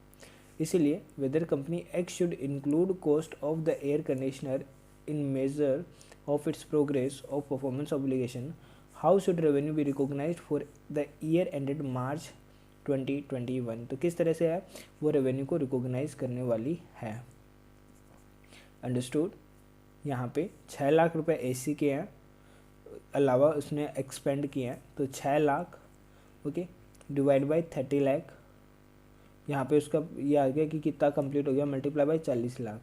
इसीलिए whether company X should include cost of the air conditioner in measure of its progress of performance obligation, how should revenue be recognized for the year ended March 2021। तो किस तरह से है वो रेवेन्यू को रिकॉग्नाइज करने वाली है। अंडरस्टूड। यहाँ पे 6 लाख रुपए एसी के हैं, अलावा उसने एक्सपेंड किए हैं, तो 6 lakh okay divide by 30 lakh, यहाँ पे उसका ये आ गया कि कितना कंप्लीट हो गया, मल्टीप्लाई बाई 40 लाख,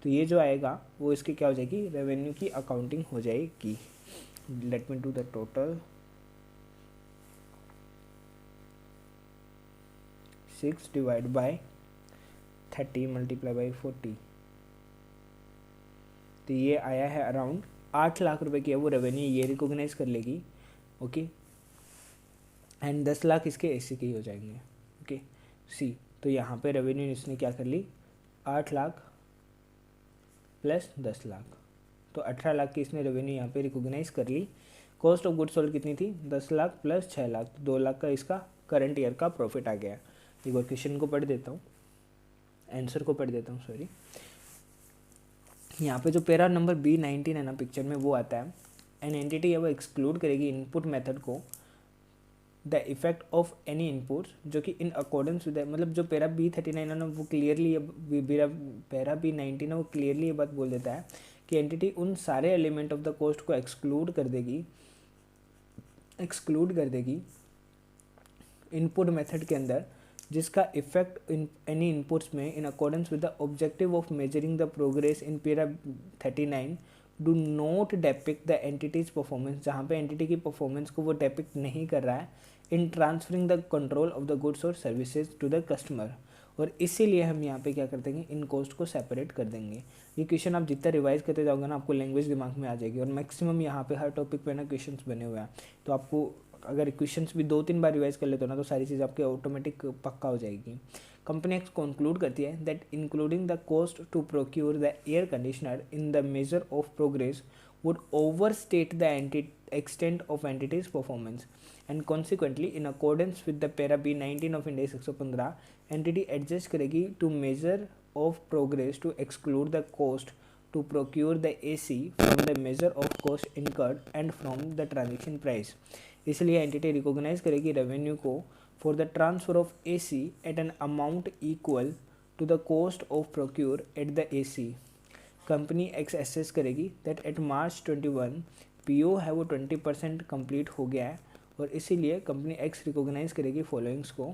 तो ये जो आएगा वो इसकी क्या हो जाएगी रेवेन्यू की अकाउंटिंग हो जाएगी। Let me do the total, 6 divide by 30 multiply by 40, तो ये आया है अराउंड 8 लाख रुपए की है वो रेवेन्यू ये रिकॉग्नाइज कर लेगी। ओके, एंड 10 लाख इसके एसी के ही हो जाएंगे। ओके सी, तो यहाँ पे रेवेन्यू इसने क्या कर ली 8 लाख प्लस 10 लाख, तो 18 लाख की इसने रेवेन्यू यहाँ पे रिकॉग्नाइज कर ली। कॉस्ट ऑफ गुड्स सोल्ड कितनी थी 10 लाख प्लस 6 लाख, 2 लाख का इसका करंट ईयर का प्रॉफिट आ गया। एक और क्वेश्चन को पढ़ देता हूँ, आंसर को पढ़ देता हूँ सॉरी। यहाँ पे जो पैरा नंबर B19 है ना पिक्चर में वो आता है, एन एंटिटी है वो एक्सक्लूड करेगी इनपुट मेथड को the effect of any inputs जो कि इन अकॉर्डेंस विद, मतलब जो पैरा B39 है ना वो क्लियरली, पैरा B19 है वो क्लियरली ये बात बोल देता है कि एंटिटी उन सारे एलिमेंट ऑफ द कॉस्ट को एक्सक्लूड कर देगी इनपुट मेथड के अंदर जिसका इफेक्ट इन एनी इनपुट्स में in accordance with the objective of measuring the progress in para 39 do not depict the entities performance, जहाँ पे एंटिटी की परफॉर्मेंस को वो डेपिक्ट नहीं कर रहा है in transferring the control of the goods और सर्विसेज टू द कस्टमर। और इसीलिए हम यहाँ पे क्या कर देंगे इन कॉस्ट को सेपरेट कर देंगे। ये क्वेश्चन आप जितना रिवाइज करते जाओगे ना आपको लैंग्वेज दिमाग में आ जाएगी, और मैक्सिमम यहाँ पे हर टॉपिक पे ना क्वेश्चंस बने हुए हैं, तो आपको अगर क्वेश्चंस भी 2-3 बार रिवाइज कर लेते हो ना तो सारी चीज़ आपके ऑटोमेटिक पक्का हो जाएगी। कंपनी एक्स कंक्लूड करती है that including the cost to procure the air conditioner in the measure of progress would overstate the extent of entity's performance, and consequently in accordance with the para B19 of Ind AS 115 entity adjust करेगी to measure of progress to exclude the cost to procure the AC from the measure of cost incurred and from the transaction price। इसलिए entity recognise करेगी revenue को for the transfer of AC at an amount equal to the cost of procure at the AC। Company X assess करेगी that at March 21 PO है वो 20% complete हो गया है, और इसीलिए कंपनी एक्स रिकॉग्नाइज करेगी फॉलोइंग्स को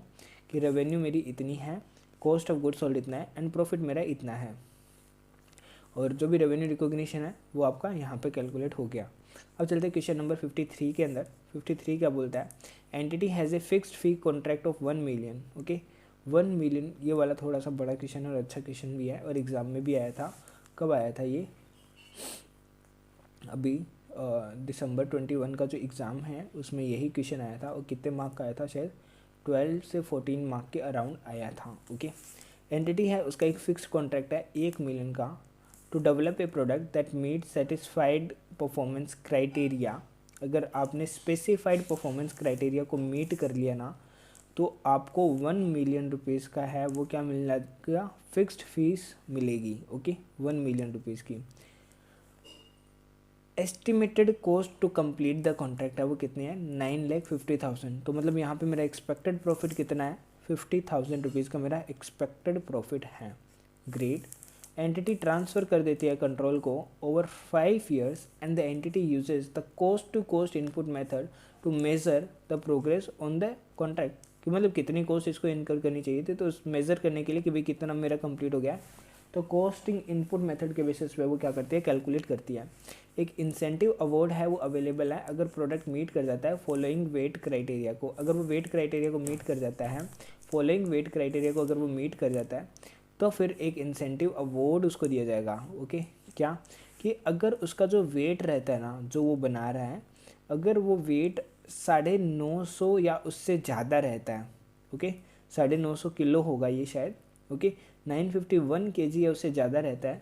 कि रेवेन्यू मेरी इतनी है, कॉस्ट ऑफ गुड्स सोल्ड इतना है एंड प्रॉफिट मेरा इतना है, और जो भी रेवेन्यू रिकॉग्निशन है वो आपका यहाँ पे कैलकुलेट हो गया। अब चलते हैं क्वेश्चन नंबर 53 के अंदर। 53 क्या बोलता है, entity has a fixed fee contract of 1 million. Okay, 1 million ये वाला थोड़ा सा बड़ा क्वेश्चन और अच्छा क्वेश्चन भी है, और एग्ज़ाम में भी आया था। कब आया था ये, अभी दिसंबर 21 का जो एग्ज़ाम है उसमें यही क्वेश्चन आया था, और कितने मार्क का आया था, शायद 12 से 14 मार्क के अराउंड आया था। ओके, एंटिटी है उसका एक फिक्स्ड कॉन्ट्रैक्ट है 1 मिलियन का to develop a product that meet satisfied performance criteria, अगर आपने स्पेसिफाइड परफॉर्मेंस क्राइटेरिया को मीट कर लिया ना, तो आपको 1 मिलियन रुपीज़ का है वो क्या मिलेगा, फिक्स्ड फीस मिलेगी। ओके, 1 मिलियन रुपीज़ की। Estimated cost to complete the contract है वो कितनी है, 9,50,000। तो मतलब यहाँ पे मेरा एक्सपेक्टेड प्रॉफिट कितना है, 50,000 रुपीज़ का मेरा एक्सपेक्टेड प्रॉफिट है। ग्रेट। एंटिटी ट्रांसफ़र कर देती है कंट्रोल को over 5 years and the entity uses the cost to cost input method to measure the progress on the contract, कि मतलब कितनी कॉस्ट इसको इनकर करनी चाहिए थी, तो उस मेज़र करने के लिए कि भाई कितना मेरा कंप्लीट हो गया, तो कॉस्टिंग इनपुट मेथड के बेसिस पे वो क्या करती है, कैलकुलेट करती है। एक इंसेंटिव अवार्ड है वो अवेलेबल है अगर प्रोडक्ट मीट कर जाता है फॉलोइंग वेट क्राइटेरिया को, अगर वो वेट क्राइटेरिया को मीट कर जाता है, फॉलोइंग वेट क्राइटेरिया को अगर वो मीट कर जाता है, तो फिर एक इंसेंटिव अवार्ड उसको दिया जाएगा। ओके, क्या कि अगर उसका जो वेट रहता है ना, जो वो बना रहा है, अगर वो वेट 950 या उससे ज़्यादा रहता है, ओके 950 किलो होगा ये शायद, ओके 951 kg या उससे ज़्यादा रहता है,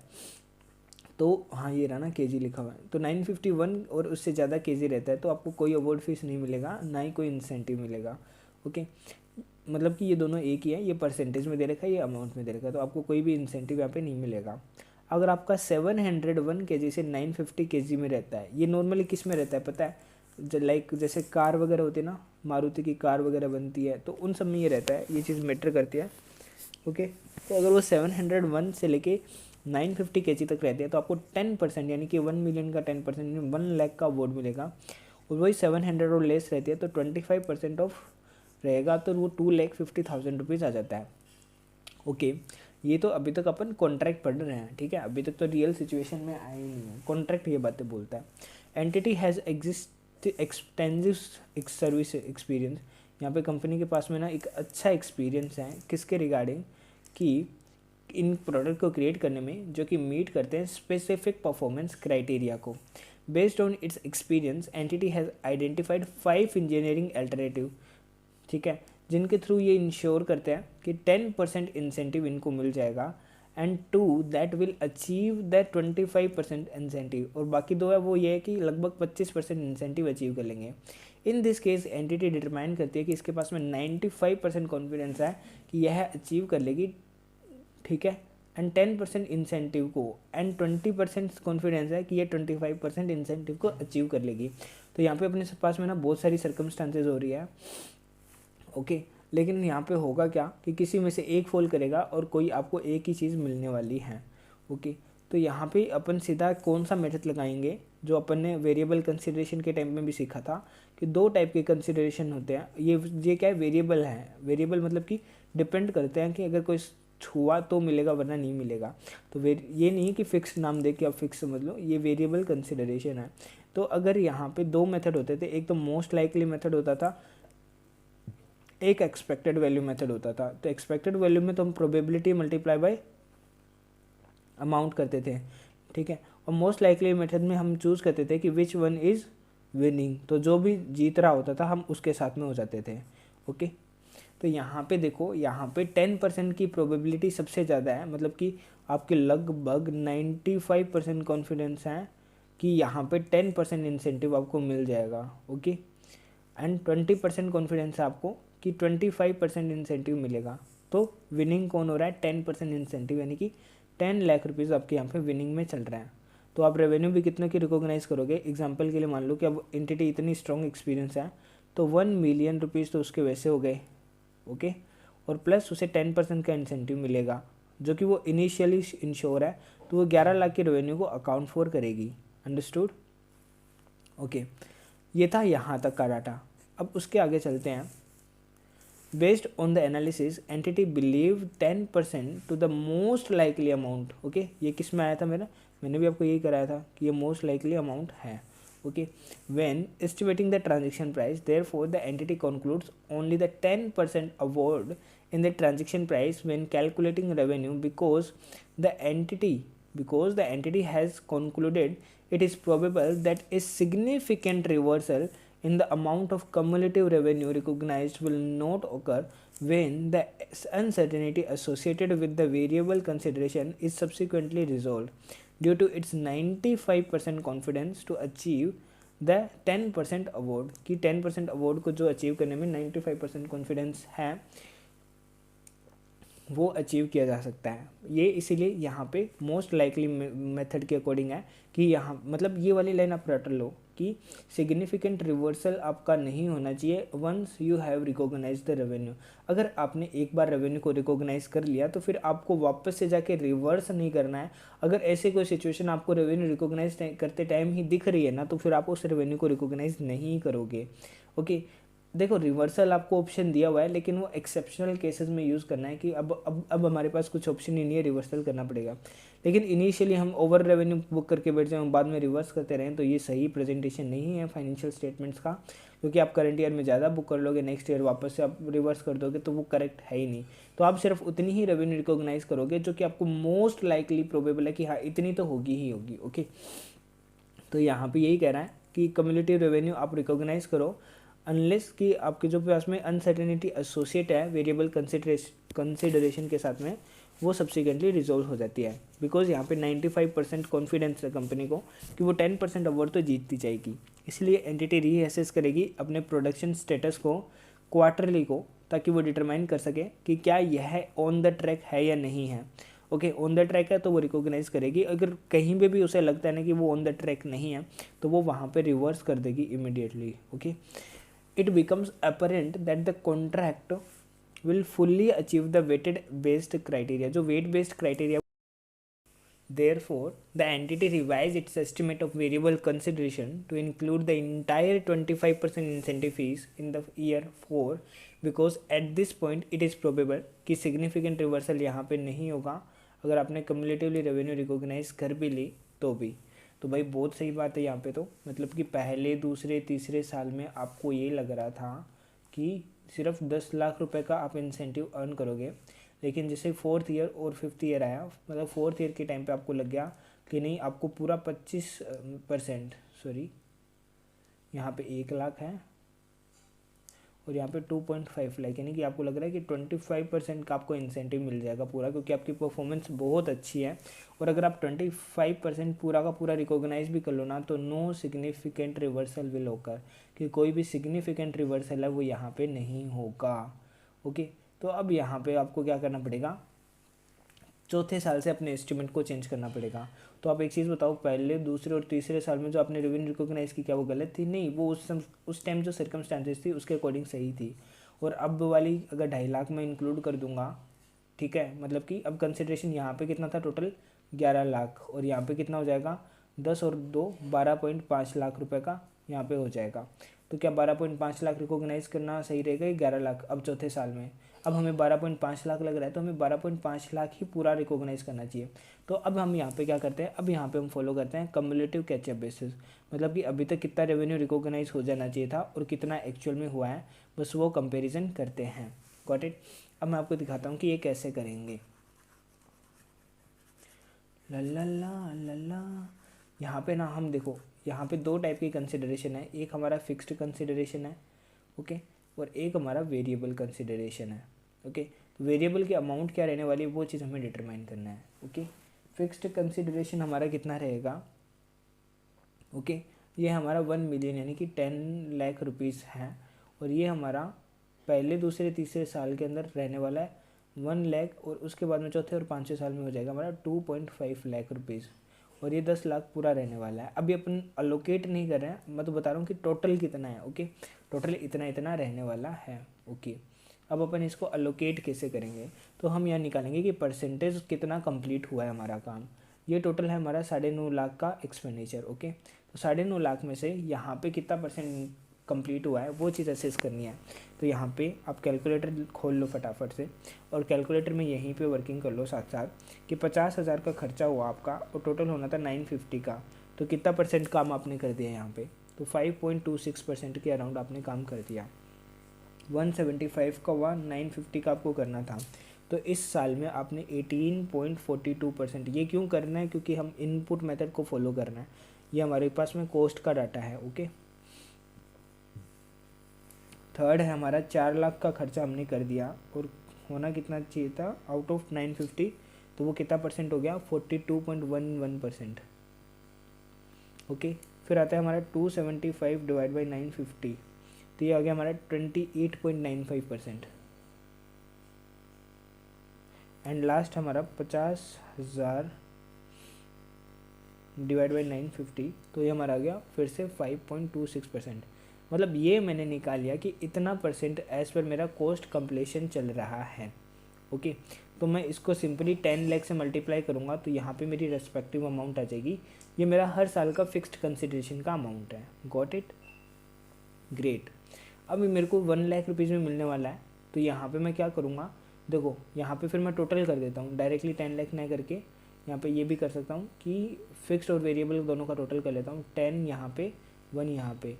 तो हाँ ये रहा ना kg लिखा हुआ है, तो 951 और उससे ज़्यादा kg रहता है तो आपको कोई अवार्ड फीस नहीं मिलेगा, ना ही कोई इंसेंटिव मिलेगा। ओके, मतलब कि ये दोनों एक ही है, ये परसेंटेज में दे रखा है, ये अमाउंट में दे रखा है, तो आपको कोई भी इंसेंटिव यहाँ पे नहीं मिलेगा। अगर आपका 701 kg से 950 kg में रहता है, ये नॉर्मली किस में रहता है पता है, लाइक जैसे कार वगैरह होती है ना, मारुति की कार वगैरह बनती है, तो उन सब में ये रहता है, ये चीज़ मैटर करती है। ओके, तो अगर वो 701 से लेके 950 kg तक रहती है तो आपको 10% यानी कि 1 मिलियन का 10% यानी 1 लाख का अवार्ड मिलेगा, और वही 700 और लेस रहती है तो 25% ऑफ रहेगा, तो वो 2,50,000 रुपीज़ आ जाता है। ओके, ये तो अभी तक अपन कॉन्ट्रैक्ट पढ़ रहे हैं, ठीक है, अभी तक तो रियल सिचुएशन में आए ही नहीं है, कॉन्ट्रैक्ट ये बातें बोलता है। Entity has extensive service experience, यहाँ पे कंपनी के पास में ना एक अच्छा एक्सपीरियंस है किसके रिगार्डिंग, कि इन प्रोडक्ट को क्रिएट करने में जो कि मीट करते हैं स्पेसिफिक परफॉर्मेंस क्राइटेरिया को। Based on it's experience entity has identified 5 engineering alternative, ठीक है, जिनके थ्रू ये इंश्योर करते हैं कि 10% इंसेंटिव इनको मिल जाएगा, and 2 that will achieve the 25% incentive, और बाकी 2 है वो ये है कि लगभग 25% इंसेंटिव अचीव कर लेंगे। इन दिस केस एंटिटी डिटरमाइन करती है कि इसके पास में 95% कॉन्फिडेंस है कि यह अचीव कर लेगी, ठीक है, एंड 10% इंसेंटिव को, एंड 20% कॉन्फिडेंस है कि ये 25% इंसेंटिव को अचीव कर लेगी। तो यहाँ पे अपने पास में ना बहुत सारी सर्कमस्टांसेस हो रही है। ओके, लेकिन यहाँ पे होगा क्या कि किसी में से एक फॉल करेगा और कोई आपको एक ही चीज़ मिलने वाली है। ओके, तो यहाँ पे अपन सीधा कौन सा मेथड लगाएंगे, जो अपन ने वेरिएबल कंसिडरेशन के टाइम में भी सीखा था कि 2 टाइप के कंसिडरेशन होते हैं। ये क्या है, वेरिएबल है, वेरिएबल मतलब कि डिपेंड करते हैं कि अगर कोई छुआ तो मिलेगा वरना नहीं मिलेगा, तो ये नहीं कि फिक्स नाम दे के आप फिक्स समझ लो, ये वेरिएबल कंसिडरेशन है। तो अगर यहाँ पे 2 मेथड होते थे, एक तो मोस्ट लाइकली मेथड होता था, एक एक्सपेक्टेड वैल्यू मेथड होता था। तो एक्सपेक्टेड वैल्यू में तो हम प्रोबेबिलिटी मल्टीप्लाई बाय अमाउंट करते थे, ठीक है, और मोस्ट लाइकली मेथड में हम चूज़ करते थे कि विच वन इज़ विनिंग, तो जो भी जीत रहा होता था हम उसके साथ में हो जाते थे। ओके, तो यहाँ पे देखो, यहाँ पे 10% की प्रोबेबिलिटी सबसे ज़्यादा है, मतलब कि आपके लगभग 95% कॉन्फिडेंस है कि यहाँ पे 10% इंसेंटिव आपको मिल जाएगा। ओके, एंड 20% कॉन्फिडेंस है आपको कि 25% इंसेंटिव मिलेगा। तो विनिंग कौन हो रहा है, 10% इंसेंटिव, यानी कि 10 लाख रुपीज़ आपके यहाँ पे विनिंग में चल रहा है। तो आप रेवेन्यू भी कितने की रिकॉग्नाइज करोगे, एग्जांपल के लिए मान लो कि अब एंटिटी इतनी स्ट्रॉन्ग एक्सपीरियंस है तो 1 मिलियन रुपीज़ तो उसके वैसे हो गए। ओके, और प्लस उसे 10% का इंसेंटिव मिलेगा जो कि वो इनिशियली इंश्योर है, तो वो 11 लाख की रेवेन्यू को अकाउंट फॉर करेगी। अंडरस्टूड? ओके, ये था यहाँ तक का डाटा। अब उसके आगे चलते हैं। Based on the analysis entity believe 10% to the most likely amount. Okay, ये किस में आया था मैंने भी आपको यही कराया था कि ये मोस्ट लाइकली अमाउंट है। Okay, when estimating the transaction price therefore the entity concludes only the 10% award in the transaction price when calculating revenue because the entity has concluded it is probable that a significant reversal in the amount of cumulative revenue recognized will not occur when the uncertainty associated with the variable consideration is subsequently resolved. Due to its 95% confidence to achieve the 10% award, कि 10% award को जो achieve करने में 95% confidence है वो achieve किया जा सकता है। ये इसीलिए यहाँ पे मोस्ट लाइकली मेथड के अकॉर्डिंग है कि यहाँ मतलब ये वाली लाइन आप रट लो कि सिग्निफिकेंट रिवर्सल आपका नहीं होना चाहिए once you have recognise the revenue. अगर आपने एक बार रेवेन्यू को रिकॉग्नाइज कर लिया तो फिर आपको वापस से जाके रिवर्स नहीं करना है। अगर ऐसे कोई सिचुएशन आपको रेवेन्यू रिकॉग्नाइज करते टाइम ही दिख रही है ना, तो फिर आप उस रेवेन्यू को रिकॉग्नाइज नहीं करोगे। ओके, देखो रिवर्सल आपको ऑप्शन दिया हुआ है, लेकिन वो एक्सेप्शनल केसेस में यूज़ करना है कि अब हमारे पास कुछ ऑप्शन ही नहीं है, रिवर्सल करना पड़ेगा। लेकिन इनिशियली हम ओवर रेवेन्यू बुक करके बैठ जाएं, बाद में रिवर्स करते रहें, तो ये सही प्रेजेंटेशन नहीं है फाइनेंशियल स्टेटमेंट्स का, क्योंकि आप करंट ईयर में ज़्यादा बुक कर लोगे, नेक्स्ट ईयर वापस से आप रिवर्स कर दोगे तो वो करेक्ट है ही नहीं। तो आप सिर्फ उतनी ही रेवेन्यू रिकॉग्नाइज करोगे जो कि आपको मोस्ट लाइकली प्रोबेबल है कि हाँ इतनी तो होगी ही होगी। ओके, तो यहाँ पे यही कह रहा है कि कम्युलेटिव रेवेन्यू आप रिकॉग्नाइज करो अनलेस कि आपके जो पास में अनसर्टेनिटी एसोसिएट है वेरिएबल कंसिडरेशन के साथ में, वो सब्सिक्वेंटली रिजोल्व हो जाती है। बिकॉज यहाँ पे 95% कॉन्फिडेंस है कंपनी को कि वो 10% अवार्ड तो जीतती जाएगी। इसलिए एंटिटी रीअसेस करेगी अपने प्रोडक्शन स्टेटस को क्वार्टरली को, ताकि वो डिटरमाइन कर सके कि क्या यह ऑन द ट्रैक है या नहीं है। ओके, ऑन द ट्रैक है तो वो रिकॉग्नाइज करेगी। अगर कहीं पे भी उसे लगता है ना कि वो ऑन द ट्रैक नहीं है, तो वो वहाँ पे रिवर्स कर देगी immediately. Okay, it becomes apparent that the contract will fully achieve the weighted based criteria, जो weight based criteria। Therefore, the entity revised its estimate of variable consideration to include the entire 25% incentive fees in the year 4, because at this point it is probable कि significant reversal यहाँ पे नहीं होगा अगर आपने cumulatively revenue recognize कर भी ली तो भी। तो भाई बहुत सही बात है यहाँ पे, तो मतलब कि पहले दूसरे तीसरे साल में आपको ये लग रहा था कि सिर्फ 10 लाख रुपए का आप इंसेंटिव अर्न करोगे, लेकिन जैसे 4th ईयर और 5th ईयर आया, मतलब 4th ईयर के टाइम पे आपको लग गया कि नहीं आपको पूरा 25%, सॉरी यहाँ पे 1 लाख है और यहाँ पे 2.5 लाख, यानी कि आपको लग रहा है कि 25% का आपको इंसेंटिव मिल जाएगा पूरा, क्योंकि आपकी परफॉर्मेंस बहुत अच्छी है। और अगर आप 25% पूरा का पूरा रिकॉग्नाइज भी कर लो ना, तो नो सिग्निफिकेंट रिवर्सल विल होकर, कि कोई भी सिग्निफिकेंट रिवर्सल है वो यहाँ पे नहीं होगा। ओके, तो अब यहाँ पे आपको क्या करना पड़ेगा, चौथे साल से अपने एस्टिमेट को चेंज करना पड़ेगा। तो आप एक चीज़ बताओ, पहले दूसरे और तीसरे साल में जो आपने रेवेन्यू रिकॉग्नाइज की क्या वो गलत थी? नहीं, वो उस टाइम जो सर्कमस्टांसेस थी उसके अकॉर्डिंग सही थी। और अब वाली अगर 2.5 लाख में इंक्लूड कर दूंगा, ठीक है, मतलब कि अब कंसिडरेशन यहाँ पे कितना था, टोटल 11 लाख, और यहाँ पे कितना हो जाएगा 10 और 2 12.5 लाख रुपए का यहाँ पे हो जाएगा। तो क्या 12.5 लाख रिकॉग्नाइज करना सही रहेगा, 11 लाख अब चौथे साल में? अब हमें 12.5 लाख लग रहा है, तो हमें 12.5 लाख ही पूरा रिकॉग्नाइज करना चाहिए। तो अब हम यहाँ पे क्या करते हैं, अब यहाँ पे हम फॉलो करते हैं कम्युलेटिव कैचअप बेसिस, मतलब कि अभी तक कितना रेवेन्यू रिकॉग्नाइज हो जाना चाहिए था और कितना एक्चुअल में हुआ है, बस वो कंपेरिजन करते हैं। Got it? अब मैं आपको दिखाता हूँ कि ये कैसे करेंगे। लल्ला लल्ला, यहाँ पे ना हम देखो, यहाँ पे 2 टाइप की कंसिडरेशन है, एक हमारा फिक्स्ड कंसिडरेशन है, ओके, और एक हमारा वेरिएबल कंसिडरेशन है। ओके, वेरिएबल की अमाउंट क्या रहने वाली है वो चीज़ हमें डिटरमाइन करना है। ओके, फिक्स्ड कंसिडरेशन हमारा कितना रहेगा, ओके, ये हमारा 1 मिलियन यानी कि 10 लाख रुपीज़ है, और ये हमारा पहले दूसरे तीसरे साल के अंदर रहने वाला है 1 लाख, और उसके बाद में चौथे और पाँचवें साल में हो जाएगा हमारा 2.5 लाख रुपीज़, और ये 10 लाख पूरा रहने वाला है। अभी अपन अलोकेट नहीं कर रहे हैं, मैं तो बता रहा हूँ कि टोटल कितना है। ओके, टोटल इतना इतना रहने वाला है। ओके, अब अपन इसको अलोकेट कैसे करेंगे, तो हम यहाँ निकालेंगे कि परसेंटेज कितना कंप्लीट हुआ है हमारा काम। ये टोटल है हमारा 9.5 लाख का एक्सपेंडिचर। ओके, तो 9.5 लाख में से यहाँ पे कितना परसेंट कंप्लीट हुआ है वो चीज़ असेस करनी है। तो यहाँ पे आप कैलकुलेटर खोल लो फटाफट से, और कैलकुलेटर में यहीं पे वर्किंग कर लो साथ साथ कि 50,000 का खर्चा हुआ आपका और टोटल होना था 950 का, तो कितना परसेंट काम आपने कर दिया यहाँ पे, तो 5.26% के अराउंड आपने काम कर दिया। 175 का हुआ, 950 का आपको करना था, तो इस साल में आपने 18.42%। ये क्यों करना है, क्योंकि हम इनपुट मेथड को फॉलो करना है, ये हमारे पास में कॉस्ट का डाटा है। ओके, थर्ड है हमारा 4 लाख का खर्चा हमने कर दिया, और होना कितना चाहिए था आउट ऑफ 950, तो वो कितना परसेंट हो गया, 42.11%। ओके, फिर आता है हमारा 275 डिवाइड बाई 950, तो ये आ गया हमारा 28.95%। एंड लास्ट हमारा 50,000 डिवाइड बाई 950, तो ये हमारा आ गया फिर से 5.26%। मतलब ये मैंने निकाल लिया कि इतना परसेंट एज पर मेरा कॉस्ट कंप्लीशन चल रहा है। ओके, तो मैं इसको सिंपली 10 लाख से मल्टीप्लाई करूँगा तो यहाँ पे मेरी रेस्पेक्टिव अमाउंट आ जाएगी। ये मेरा हर साल का फिक्स्ड कंसिडरेशन का अमाउंट है। Got it, great. अभी मेरे को 1 लाख रुपीज़ में मिलने वाला है, तो यहाँ पे मैं क्या करूँगा, देखो यहाँ पे फिर मैं टोटल कर देता हूँ, डायरेक्टली 10 लाख ना करके यहाँ पे ये भी कर सकता हूँ कि फिक्स्ड और वेरिएबल दोनों का टोटल कर लेता हूँ। 10 यहाँ पे, 1 यहाँ पे,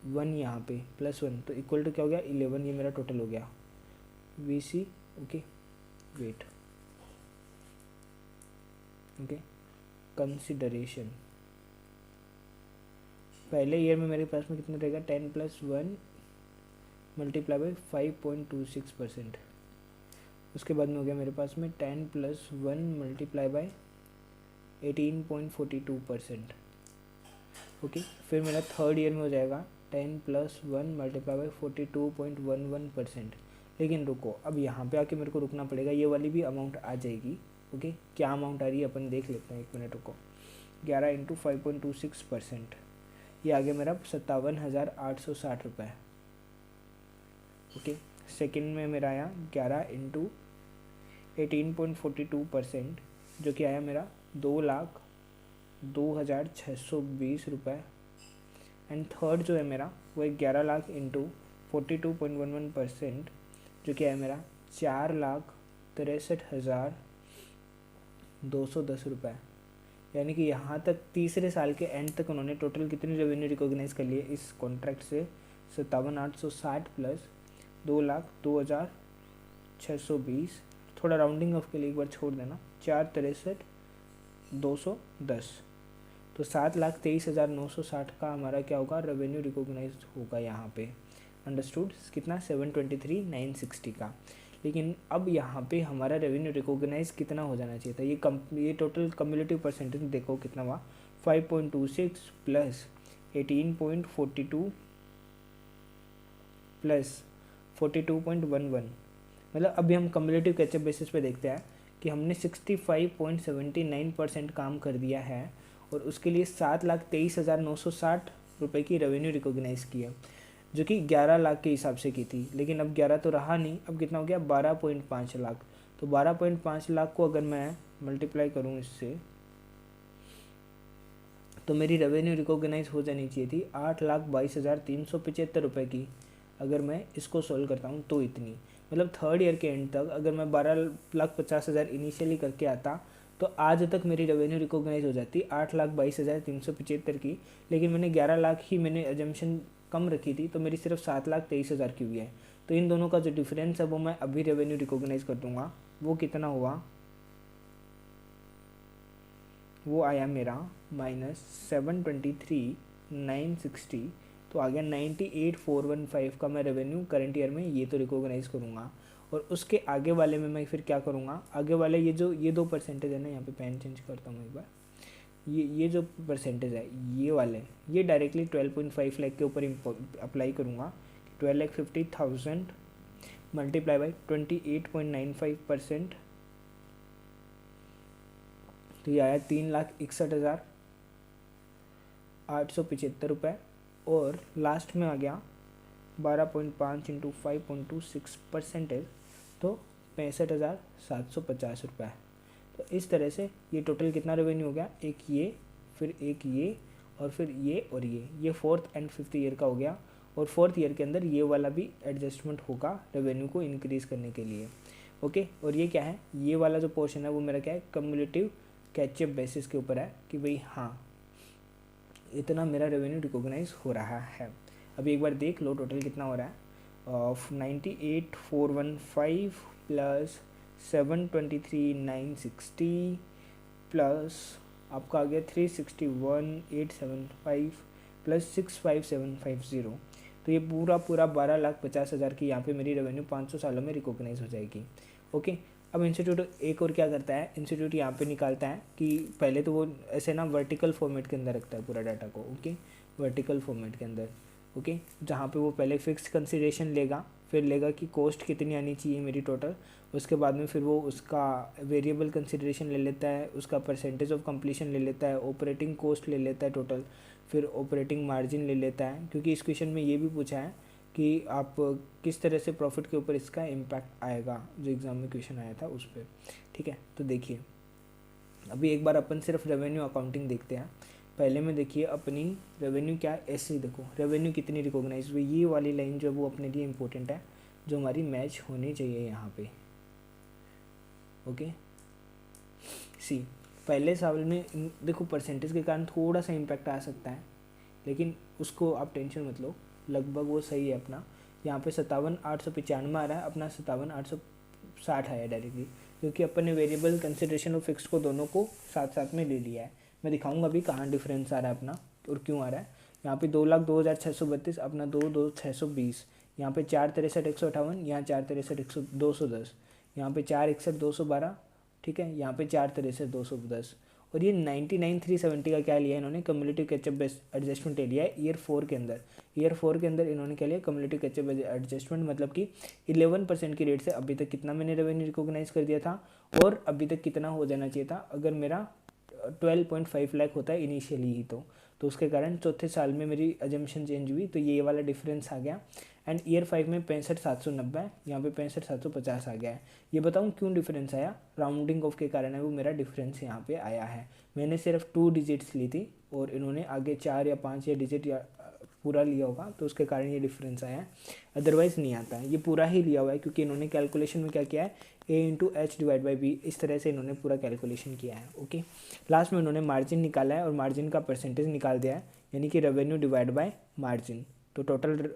1 यहाँ पे, +1, तो इक्वल टू क्या हो गया, 11। ये मेरा टोटल हो गया VC। Okay, wait, okay, consideration पहले ईयर में मेरे पास में कितना रहेगा, 10 + 1 मल्टीप्लाई बाई 5.26%। उसके बाद में हो गया मेरे पास में 10 + 1 मल्टीप्लाई बाई 18.42%। ओके, फिर मेरा थर्ड ईयर में हो जाएगा 10 + 1 मल्टीप्लाई बाई 42.11%। लेकिन रुको, अब यहाँ पे आके मेरे को रुकना पड़ेगा, ये वाली भी अमाउंट आ जाएगी। ओके, क्या अमाउंट आ रही है अपन देख लेते हैं, 1 मिनट रुको। 11 × 5.26%, ये आ गया मेरा 57,860 रुपये। ओके, सेकेंड में मेरा आया 11 × 18.42%, जो कि आया मेरा 2,02,620 रुपये। एंड थर्ड जो है मेरा वो 11 लाख × 42.11%, जो कि आया मेरा 4,63,210 रुपये। यानी कि यहाँ तक तीसरे साल के एंड तक उन्होंने टोटल कितनी रेवेन्यू रिकॉग्नाइज कर लिए इस कॉन्ट्रैक्ट से, 57,860 प्लस 2,02,620, थोड़ा राउंडिंग ऑफ के लिए एक बार छोड़ देना, 4,63,210, तो 7,23,960 का हमारा क्या होगा, रेवेन्यू रिकॉग्नाइज होगा यहाँ पे। अंडरस्टूड, कितना, 723,960 का। लेकिन अब यहाँ पे हमारा रेवेन्यू रिकॉग्नाइज कितना हो जाना चाहिए था, ये टोटल कम्युलेटिव परसेंटेज देखो कितना हुआ, 5.26 प्लस 18.42 प्लस 42.11। मतलब अभी हम कम्युलेटिव कैचअप बेसिस पे देखते हैं कि हमने 65.79% काम कर दिया है और उसके लिए 7,23,960 रुपये की रेवेन्यू रिकॉग्नाइज की है, जो कि 11 लाख के हिसाब से की थी। लेकिन अब 11 तो रहा नहीं, अब कितना हो गया, 12.5 लाख। तो 12.5 लाख को अगर मैं मल्टीप्लाई करूँ इससे, तो मेरी रेवेन्यू रिकॉग्नाइज हो जानी चाहिए थी 8,22,375 रुपये की। अगर मैं इसको सोल्व करता हूँ तो इतनी, मतलब थर्ड ईयर के एंड तक अगर मैं 12,50,000 इनिशियली करके आता तो आज तक मेरी रेवेन्यू रिकॉग्नाइज हो जाती 8,22,375 की। लेकिन मैंने 11 लाख ही मैंने एजम्पशन कम रखी थी, तो मेरी सिर्फ 7,23,000 की हुई है। तो इन दोनों का जो डिफरेंस है वो मैं अभी रेवेन्यू रिकॉग्नाइज कर दूंगा। वो कितना हुआ, वो आया मेरा -723,960, तो आ गया 98,415 का मैं रेवेन्यू करंट ईयर में ये तो रिकॉग्नाइज करूँगा। और उसके आगे वाले में मैं फिर क्या करूँगा, आगे वाले ये 2 परसेंटेज है ना, यहाँ पे पेन चेंज करता हूँ एक बार, ये जो परसेंटेज है ये वाले, ये डायरेक्टली 12.5 लाख के ऊपर अप्लाई करूँगा। 12,50,000 मल्टीप्लाई बाई 28.95%, तो ये आया 3,61,875 रुपये। और लास्ट में आ गया 12.5 × 5.26%, तो 65,750 रुपये। तो इस तरह से ये टोटल कितना रेवेन्यू हो गया, एक ये, फिर एक ये, और फिर ये और ये 4th एंड 5th ईयर का हो गया। और 4th ईयर के अंदर ये वाला भी एडजस्टमेंट होगा रेवेन्यू को इंक्रीज़ करने के लिए। ओके, और ये क्या है, ये वाला जो पोर्शन है वो मेरा क्या है, कम्युलेटिव कैचअप बेसिस के ऊपर है कि भाई हाँ इतना मेरा रेवेन्यू रिकॉग्नाइज हो रहा है। अभी एक बार देख लो टोटल कितना हो रहा है, 98,415 प्लस 723,960 प्लस आपका आ गया 361,875 प्लस 65,750। तो ये पूरा 12,50,000 की यहाँ पे मेरी रेवेन्यू 500 सालों में रिकॉग्नाइज हो जाएगी। ओके, अब इंस्टीट्यूट एक और क्या करता है, इंस्टीट्यूट यहाँ पे निकालता है कि पहले तो वो ऐसे ना वर्टिकल फॉर्मेट के अंदर रखता है पूरा डाटा को, ओके, वर्टिकल फॉर्मेट के अंदर, ओके, जहाँ पे वो पहले फिक्स कंसिडरेशन लेगा, फिर लेगा कि कॉस्ट कितनी आनी चाहिए मेरी टोटल, उसके बाद में फिर वो उसका वेरिएबल कंसिडरेशन ले लेता है, उसका परसेंटेज ऑफ कंप्लीशन ले लेता है, ऑपरेटिंग कॉस्ट ले लेता है टोटल, फिर ऑपरेटिंग मार्जिन ले लेता है, क्योंकि इस क्वेश्चन में ये भी पूछा है कि आप किस तरह से प्रॉफिट के ऊपर इसका इम्पैक्ट आएगा, जो एग्ज़ाम में क्वेश्चन आया था उस पर। ठीक है, तो देखिए अभी एक बार अपन सिर्फ रेवेन्यू अकाउंटिंग देखते हैं। पहले में देखिए अपनी रेवेन्यू क्या, ऐसे ही देखो रेवेन्यू कितनी रिकॉग्नाइज हुई, ये वाली लाइन जो है वो अपने लिए इम्पोर्टेंट है, जो हमारी मैच होनी चाहिए यहाँ पे, ओके। सी पहले सवाल में देखो परसेंटेज के कारण थोड़ा सा इम्पैक्ट आ सकता है, लेकिन उसको आप टेंशन मत लो, लगभग वो सही है अपना। यहाँ पे 57,895 आ रहा है, अपना 57,860 आया डायरेक्टली, क्योंकि अपन ने वेरिएबल कंसिडरेशन और फिक्स को दोनों को साथ साथ में ले लिया है। मैं दिखाऊंगा अभी कहाँ डिफरेंस आ रहा है अपना और क्यों आ रहा है। यहाँ पे 2,02,632 अपना 2,02,620, यहाँ पे 4,63,158, यहाँ 4,63,210, यहाँ पे 4,61,212, ठीक है, यहाँ पे 4,63,210, और ये 99,370 का क्या लिया है इन्होंने, कम्युलेटिव कैचअप एडजस्टमेंट ले लिया है ईयर 4 के अंदर। ईयर 4 के अंदर इन्होंने क्या लिया, कम्युलेटिव कैचअप एडजस्टमेंट, मतलब कि 11% की रेट से अभी तक कितना मैंने रेवेन्यू रिकॉग्नाइज कर दिया था, और अभी तक कितना हो जाना चाहिए था अगर मेरा 12.5 लाख होता है इनिशियली ही, तो उसके कारण चौथे साल में मेरी अजम्पशन चेंज हुई, तो ये वाला डिफरेंस आ गया। एंड ईयर 5 में 65,790 है, यहाँ पे 65,750 आ गया है। ये बताऊँ क्यों डिफरेंस आया, राउंडिंग ऑफ के कारण है वो मेरा डिफरेंस यहाँ पे आया है। मैंने सिर्फ 2 डिजिट्स ली थी और इन्होंने आगे 4 या 5 या डिजिट या पूरा लिया होगा, तो उसके कारण ये डिफरेंस आया है, अदरवाइज़ नहीं आता है। ये पूरा ही लिया हुआ है क्योंकि इन्होंने कैलकुलेशन में क्या किया है, A/H/B, इस तरह से इन्होंने पूरा कैलकुलेशन किया है, ओके। लास्ट में इन्होंने मार्जिन निकाला है और मार्जिन का परसेंटेज निकाल दिया है, यानी कि रेवेन्यू डिवाइड बाय मार्जिन। तो टोटल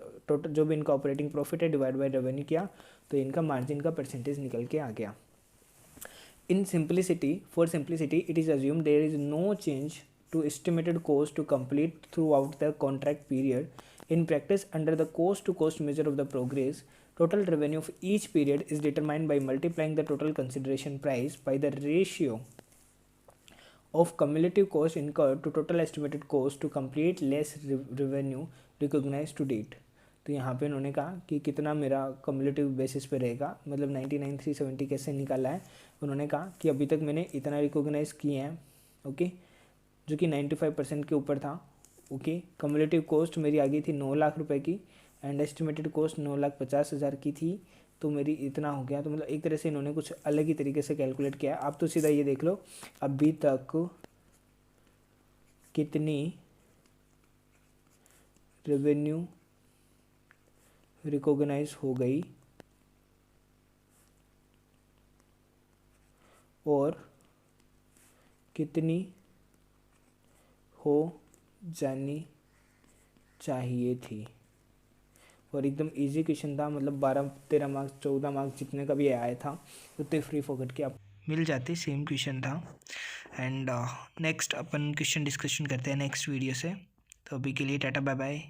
जो भी इनका ऑपरेटिंग प्रॉफिट है डिवाइड बाय रेवेन्यू किया, तो इनका मार्जिन का परसेंटेज निकल के आ गया। In simplicity, for simplicity, it is assumed there is no change to estimated cost to complete throughout the contract period. In practice, under the cost-to-cost measure of the progress, total revenue of each period is determined by multiplying the total consideration price by the ratio of cumulative cost incurred to total estimated cost to complete less revenue recognized to date. तो यहाँ पे उन्होंने कहा कि कितना मेरा cumulative basis पे रहेगा, मतलब 99,370 कैसे निकाला है। उन्होंने कहा कि अभी तक मैंने इतना रिकॉग्नाइज किए हैं, ओके, जो कि 95% के ऊपर था, ओके। कम्युलेटिव कॉस्ट मेरी आ गई थी 9 लाख रुपए की, एंड एस्टिमेटेड कॉस्ट 9,50,000 की थी, तो मेरी इतना हो गया। तो मतलब एक तरह से इन्होंने कुछ अलग ही तरीके से कैलकुलेट किया। आप तो सीधा ये देख लो अभी तक कितनी रेवेन्यू रिकॉग्नाइज हो गई और कितनी हो जानी चाहिए थी। और एकदम इजी क्वेश्चन था, मतलब 12-13 मार्क्स 14 मार्क्स जितने का भी आया था उतने फ्री फोकट के आप मिल जाते, सेम क्वेश्चन था। And next upon question discussion करते हैं नेक्स्ट वीडियो से। तो अभी के लिए टाटा बाय बाय।